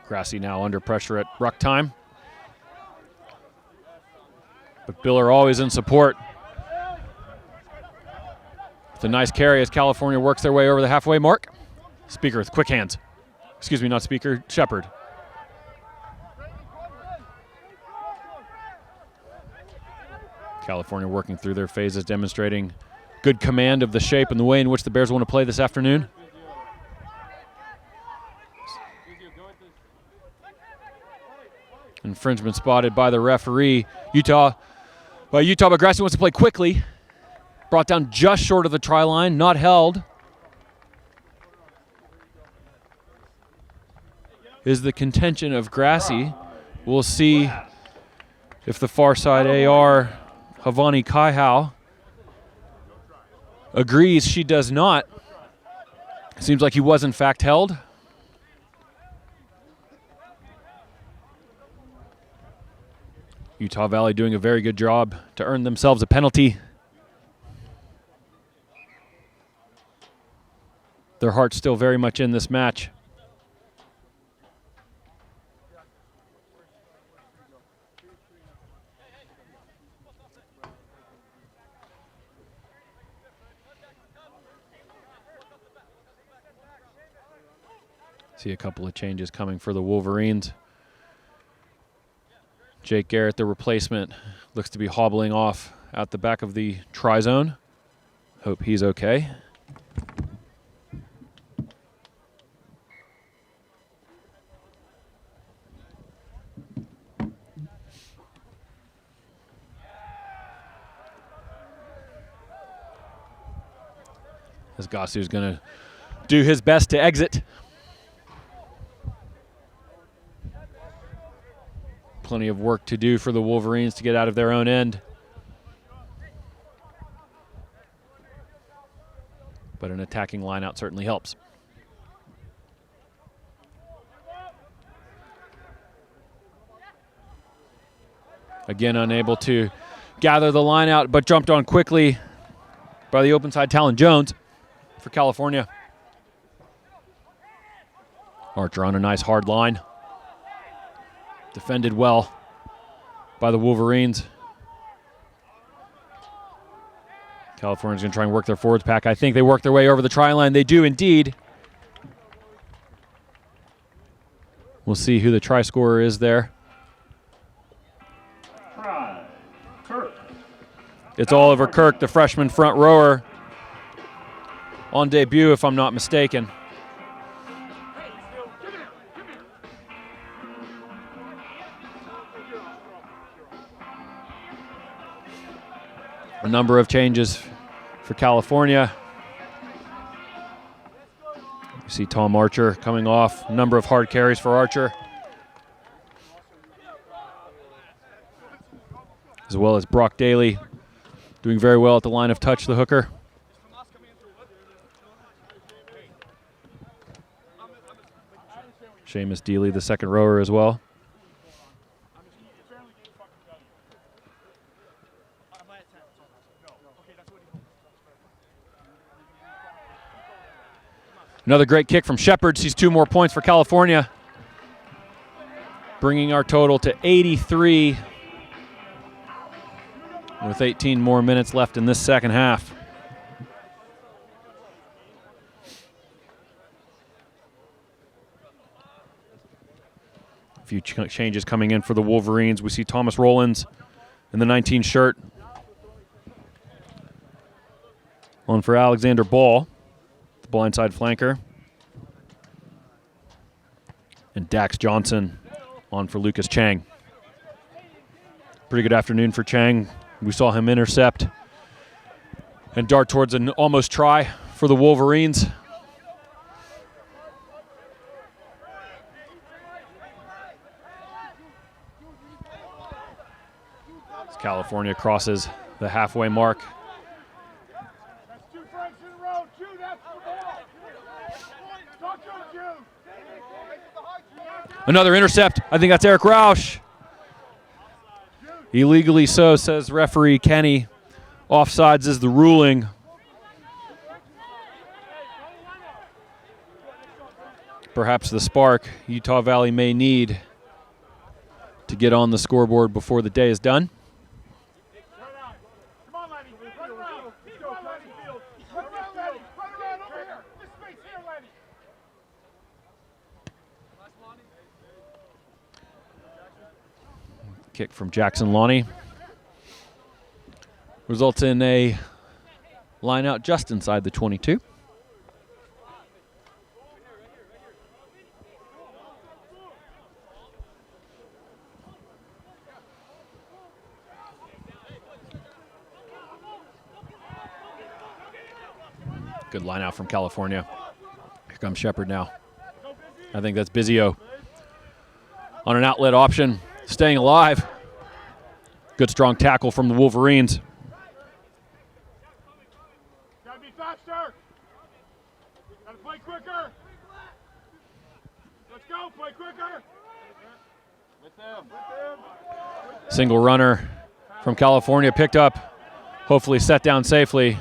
B: Grassy now under pressure at ruck time. But Biller always in support. With a nice carry as California works their way over the halfway mark. Speaker with quick hands. Excuse me, not Speaker, Shepard. California working through their phases, demonstrating good command of the shape and the way in which the Bears want to play this afternoon. Infringement spotted by the referee. Utah, but Grassy wants to play quickly. Brought down just short of the try line, not held. Is the contention of Grassy. We'll see if the far side AR, Havani Kaihau, agrees. She does not. Seems like he was in fact held. Utah Valley doing a very good job to earn themselves a penalty. Their heart's still very much in this match. See a couple of changes coming for the Wolverines. Jake Garrett, the replacement, looks to be hobbling off out the back of the try zone. Hope he's okay. As Gasu's going to do his best to exit. Plenty of work to do for the Wolverines to get out of their own end. But an attacking lineout certainly helps. Again, unable to gather the lineout, but jumped on quickly by the open side Talon Jones for California. Archer on a nice hard line. Defended well by the Wolverines. California's going to try and work their forwards pack. I think they work their way over the try line. They do indeed. We'll see who the try scorer is there.
A: Try, Kirk.
B: It's Oliver Kirk, the freshman front rower, on debut, if I'm not mistaken. A number of changes for California. You see Tom Archer coming off. A number of hard carries for Archer. As well as Brock Daly doing very well at the line of touch, the hooker. Seamus Dealey, the second rower as well. Another great kick from Shepard. Sees 2 more points for California, bringing our total to 83 with 18 more minutes left in this second half. A few changes coming in for the Wolverines. We see Thomas Rollins in the 19 shirt. On for Alexander Ball, the blindside flanker. And Dax Johnson on for Lucas Chang. Pretty good afternoon for Chang. We saw him intercept and dart towards an almost try for the Wolverines. As California crosses the halfway mark. Another intercept. I think that's Eric Roush. Illegally so, says referee Kenny. Offsides is the ruling. Perhaps the spark Utah Valley may need to get on the scoreboard before the day is done. Kick from Jackson Lonnie results in a line out just inside the 22. Good line out from California. Here comes Shepard now. I think that's Bizio on an outlet option. Staying alive. Good strong tackle from the Wolverines.
C: Gotta be faster. Gotta play quicker. Let's go, play quicker. With them.
B: Single runner from California picked up. Hopefully set down safely.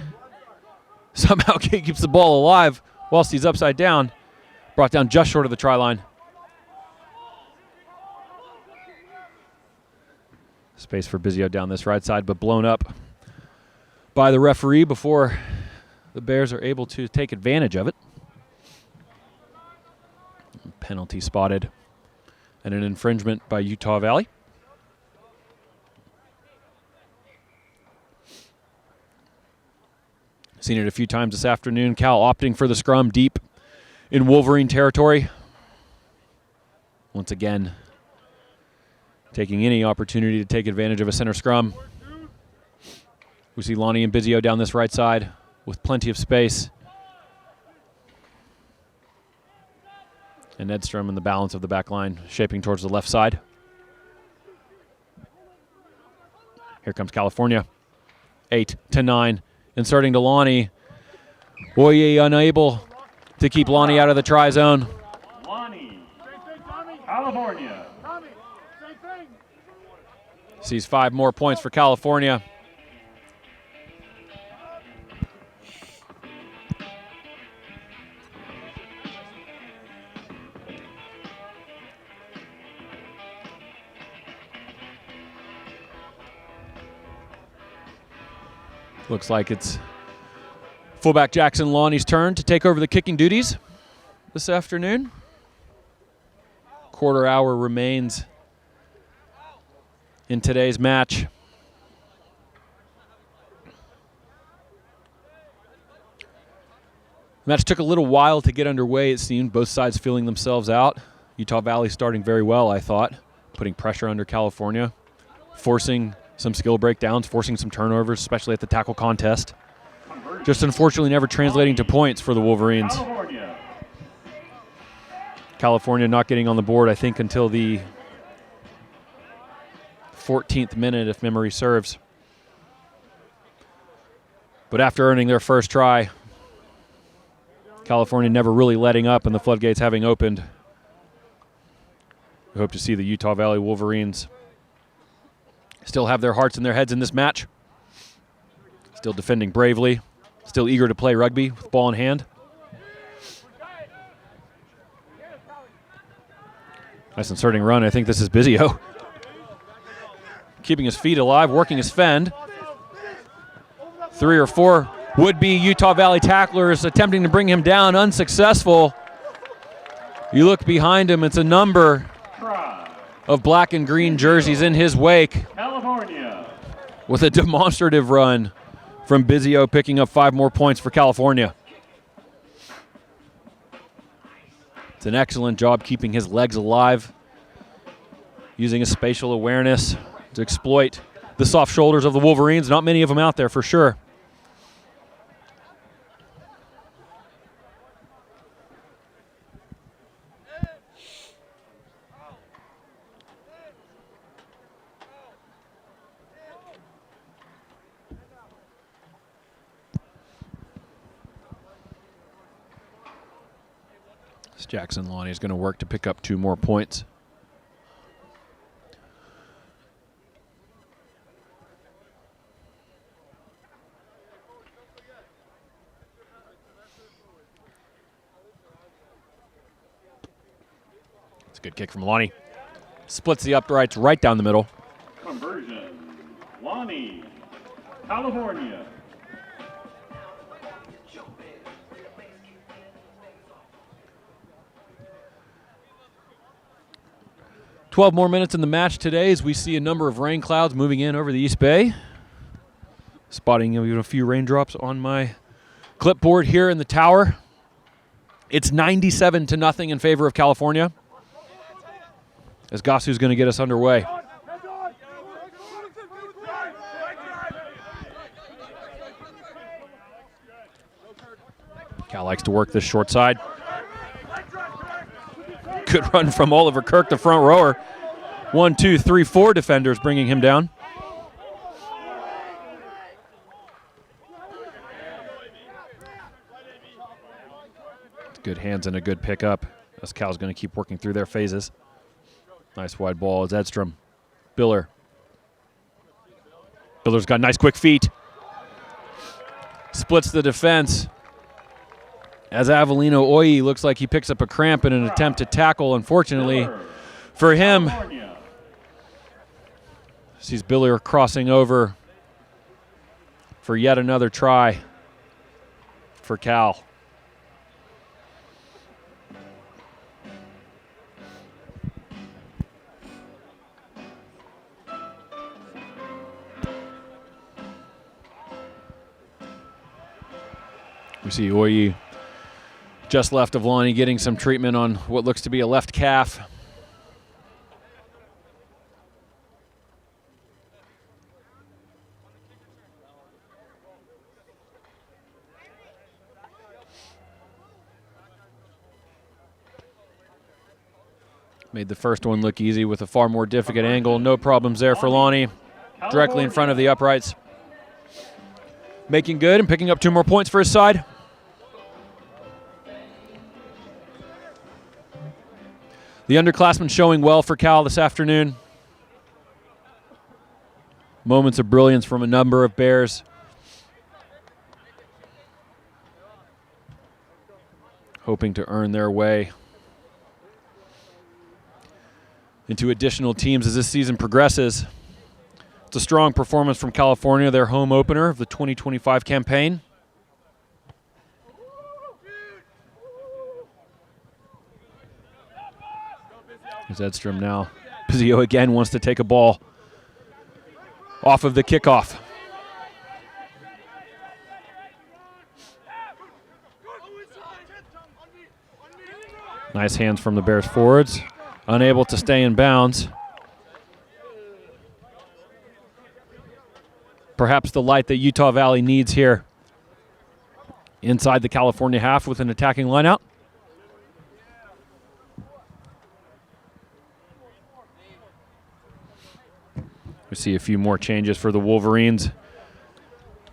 B: Somehow keeps the ball alive whilst he's upside down. Brought down just short of the try line. Space for Bizio down this right side, but blown up by the referee before the Bears are able to take advantage of it. Penalty spotted and an infringement by Utah Valley. Seen it a few times this afternoon. Cal opting for the scrum deep in Wolverine territory. Once again, taking any opportunity to take advantage of a center scrum. We see Lonnie and Bizio down this right side with plenty of space. And Edstrom in the balance of the back line, shaping towards the left side. Here comes California. 8-9, inserting to Lonnie. Oye unable to keep Lonnie out of the try zone.
A: Lonnie, California.
B: Sees 5 more points for California. Looks like it's fullback Jackson Lonnie's turn to take over the kicking duties this afternoon. Quarter hour remains in today's match. The match took a little while to get underway, it seemed. Both sides feeling themselves out. Utah Valley starting very well, I thought, putting pressure under California, forcing some skill breakdowns, forcing some turnovers, especially at the tackle contest. Just unfortunately never translating to points for the Wolverines. California not getting on the board, I think, until the 14th minute, if memory serves. But after earning their first try, California never really letting up and the floodgates having opened. We hope to see the Utah Valley Wolverines still have their hearts and their heads in this match. Still defending bravely, still eager to play rugby with ball in hand. Nice inserting run. I think this is Bizio. Keeping his feet alive, working his fend. 3 or 4 would-be Utah Valley tacklers attempting to bring him down, unsuccessful. You look behind him, it's a number of black and green jerseys in his wake
A: California.
B: with a demonstrative run from Bizio, picking up 5 more points for California. It's an excellent job keeping his legs alive, using his spatial awareness to exploit the soft shoulders of the Wolverines. Not many of them out there for sure. Jackson Lonnie is going to work to pick up 2 more points. It's a good kick from Lonnie. Splits the uprights right down the middle.
A: Conversion. Lonnie, California.
B: 12 more minutes in the match today as we see a number of rain clouds moving in over the East Bay. Spotting even a few raindrops on my clipboard here in the tower. It's 97-0 in favor of California, as Gasu's going to get us underway. Cal likes to work this short side. Good run from Oliver Kirk, the front rower. 1, 2, 3, 4 defenders bringing him down. Good hands and a good pickup, as Cal's going to keep working through their phases. Nice wide ball as Edstrom. Biller. Biller's got nice quick feet. Splits the defense. As Avelino Oyi looks like he picks up a cramp in an attempt to tackle. Unfortunately for him, sees Biller crossing over for yet another try for Cal. We see Oyi just left of Lonnie getting some treatment on what looks to be a left calf. Made the first one look easy with a far more difficult angle. No problems there for Lonnie. Directly in front of the uprights. Making good and picking up 2 more points for his side. The underclassmen showing well for Cal this afternoon. Moments of brilliance from a number of Bears. Hoping to earn their way into additional teams as this season progresses. It's a strong performance from California, their home opener of the 2025 campaign. Here's Edstrom now. Bizio again wants to take a ball off of the kickoff. Nice hands from the Bears forwards. Unable to stay in bounds. Perhaps the light that Utah Valley needs here inside the California half with an attacking lineout. We see a few more changes for the Wolverines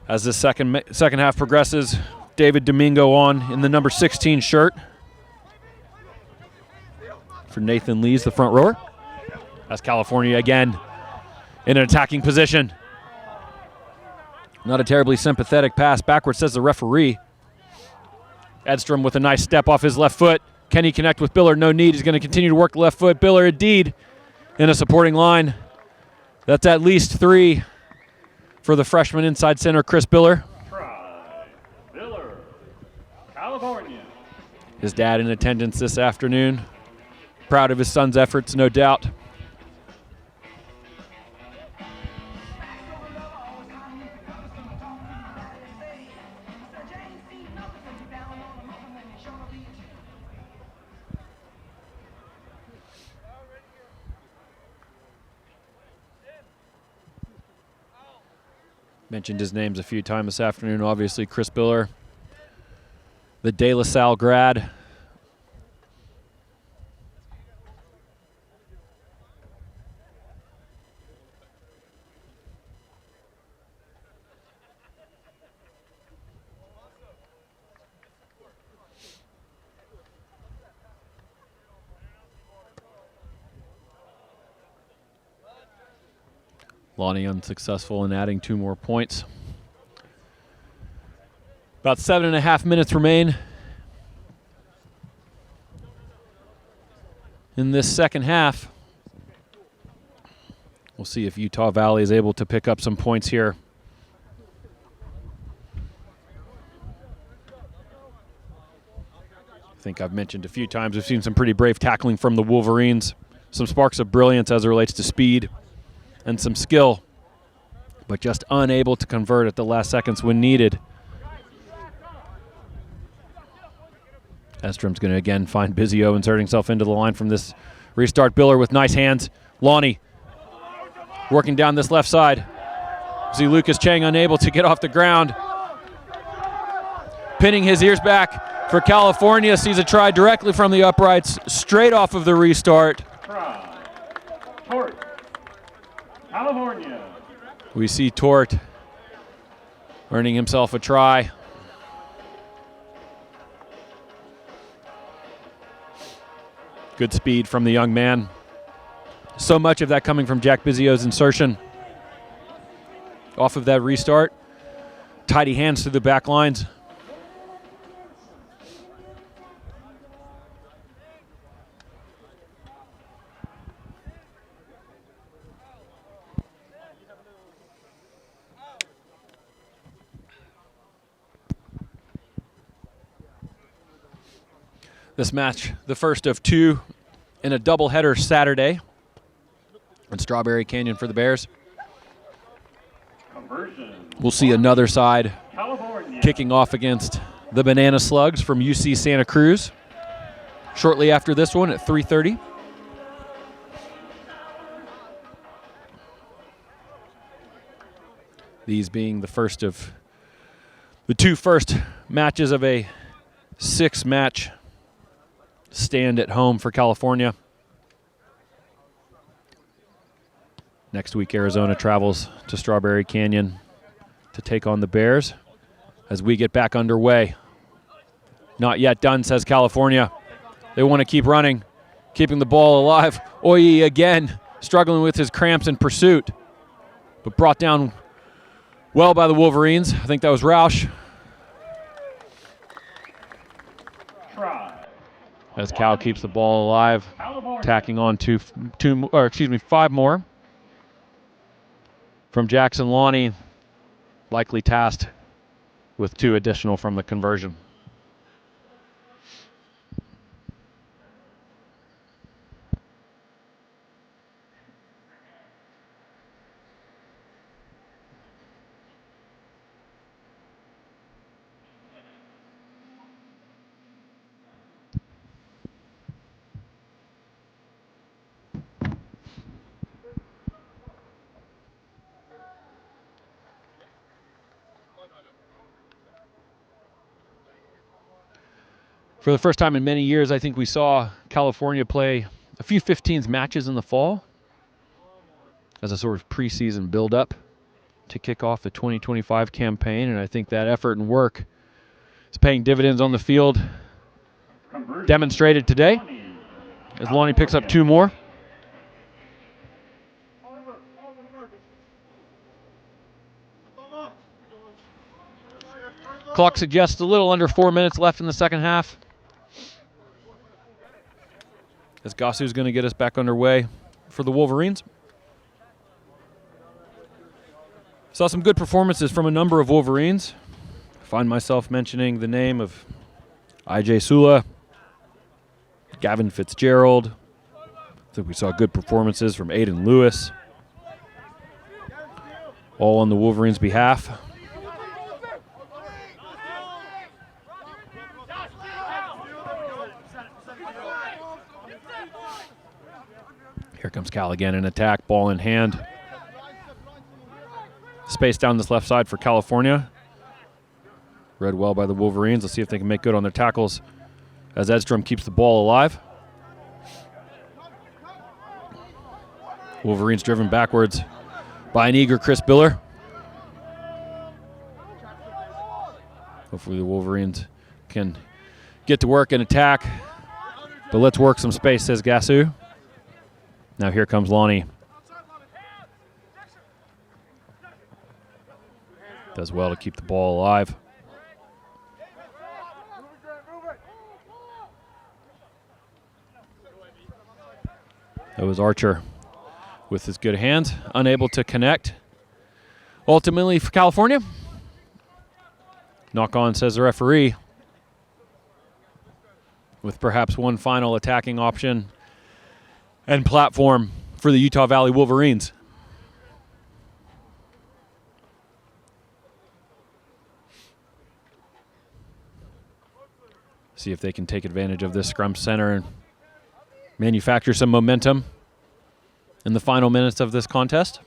B: as the second half progresses. David Domingo on in the number 16 shirt for Nathan Lees, the front rower. As California again in an attacking position. Not a terribly sympathetic pass backwards, says the referee. Edstrom with a nice step off his left foot. Can he connect with Biller? No need. He's going to continue to work the left foot. Biller indeed in a supporting line. That's at least 3 for the freshman inside center, Chris Biller.
A: Try. Biller, California.
B: His dad in attendance this afternoon. Proud of his son's efforts, no doubt. Mentioned his names a few times this afternoon. Obviously, Chris Biller, the De La Salle grad. Lonnie unsuccessful in adding 2 more points. About 7.5 minutes remain in this second half. We'll see if Utah Valley is able to pick up some points here. I think I've mentioned a few times we've seen some pretty brave tackling from the Wolverines. Some sparks of brilliance as it relates to speed and some skill, but just unable to convert at the last seconds when needed. Estrom's going to again find Bizio inserting himself into the line from this restart. Biller with nice hands. Lonnie working down this left side. See Lucas Chang unable to get off the ground. Pinning his ears back for California. Sees a try directly from the uprights, straight off of the restart.
A: Try. Tort. California.
B: We see Tort earning himself a try. Good speed from the young man. So much of that coming from Jack Bizio's insertion. Off of that restart. Tidy hands through the back lines. This match, the first of 2 in a doubleheader Saturday in Strawberry Canyon for the Bears.
A: Conversion.
B: We'll see another side
A: California.
B: kicking off against the Banana Slugs from UC Santa Cruz shortly after this one at 3:30. These being the first of the 2 first matches of a 6-match stand at home for California. Next week, Arizona travels to Strawberry Canyon to take on the Bears as we get back underway. Not yet done, says California. They want to keep running, keeping the ball alive. Oye again, struggling with his cramps in pursuit, but brought down well by the Wolverines. I think that was Roush.
A: Try.
B: As Cal keeps the ball alive, tacking on 5 more from Jackson Lonnie, likely tasked with 2 additional from the conversion. For the first time in many years, I think we saw California play a few 15s matches in the fall as a sort of preseason build-up to kick off the 2025 campaign, and I think that effort and work is paying dividends on the field, demonstrated today as Lonnie picks up 2 more. Clock suggests a little under 4 minutes left in the second half. As Gasu's going to get us back underway for the Wolverines. Saw some good performances from a number of Wolverines. Find myself mentioning the name of I.J. Sula, Gavin Fitzgerald. I think we saw good performances from Aiden Lewis. All on the Wolverines' behalf. Here comes Cal again in attack, ball in hand. Space down this left side for California. Read well by the Wolverines. Let's see if they can make good on their tackles as Edstrom keeps the ball alive. Wolverines driven backwards by an eager Chris Biller. Hopefully the Wolverines can get to work and attack. But let's work some space, says Gasu. Now here comes Lonnie. Does well to keep the ball alive. That was Archer with his good hands, unable to connect. Ultimately for California. Knock on, says the referee. With perhaps one final attacking option and platform for the Utah Valley Wolverines. See if they can take advantage of this scrum center and manufacture some momentum in the final minutes of this contest.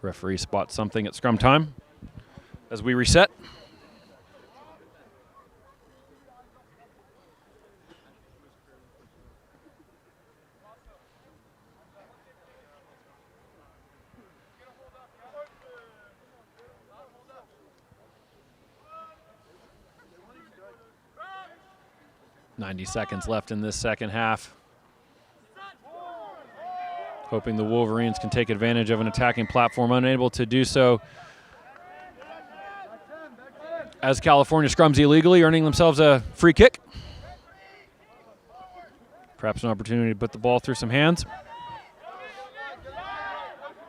B: Referee spots something at scrum time as we reset. .90 seconds left in this second half. Hoping the Wolverines can take advantage of an attacking platform, unable to do so as California scrums illegally, earning themselves a free kick. Perhaps an opportunity to put the ball through some hands.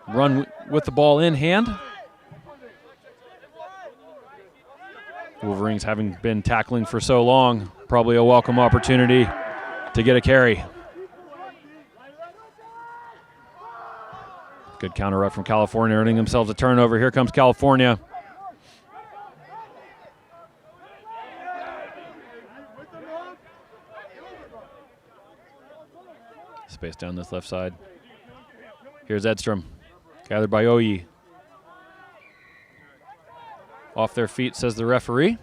B: Run with the ball in hand. Wolverines, having been tackling for so long, probably a welcome opportunity to get a carry. Good counter up from California, earning themselves a turnover. Here comes California. Space down this left side. Here's Edstrom, gathered by Oyi. Off their feet, says the referee.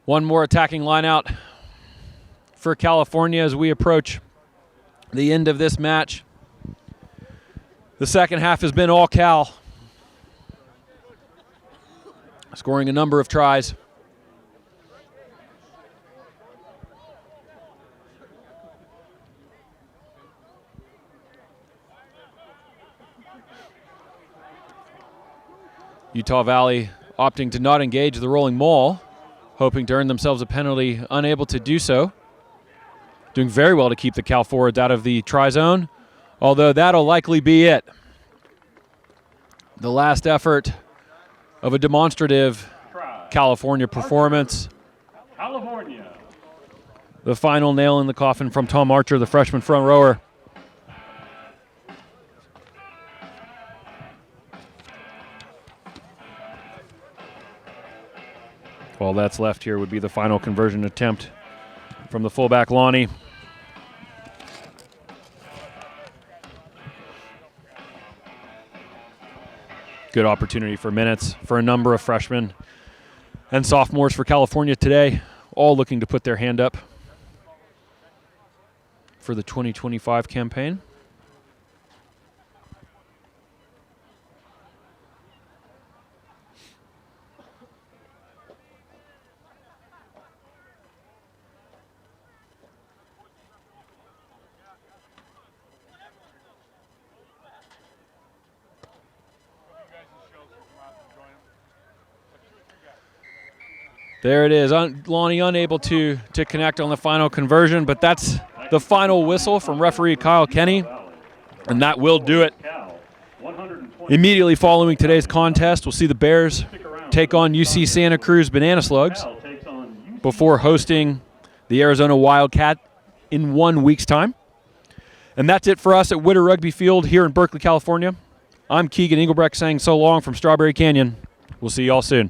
B: One more attacking line out for California as we approach the end of this match. The second half has been all Cal, scoring a number of tries. Utah Valley opting to not engage the rolling maul, hoping to earn themselves a penalty, unable to do so. Doing very well to keep the Cal forwards out of the try zone, although that'll likely be it. The last effort of a demonstrative California performance.
A: California.
B: The final nail in the coffin from Tom Archer, the freshman front rower. All that's left here would be the final conversion attempt from the fullback Lonnie. Good opportunity for minutes for a number of freshmen and sophomores for California today, all looking to put their hand up for the 2025 campaign. There it is. Lonnie unable to connect on the final conversion, but that's the final whistle from referee Kyle Kenny, and that will do it. Immediately following today's contest, we'll see the Bears take on UC Santa Cruz Banana Slugs before hosting the Arizona Wildcat in 1 week's time. And that's it for us at Witter Rugby Field here in Berkeley, California. I'm Keegan Engelbrecht saying so long from Strawberry Canyon. We'll see you all soon.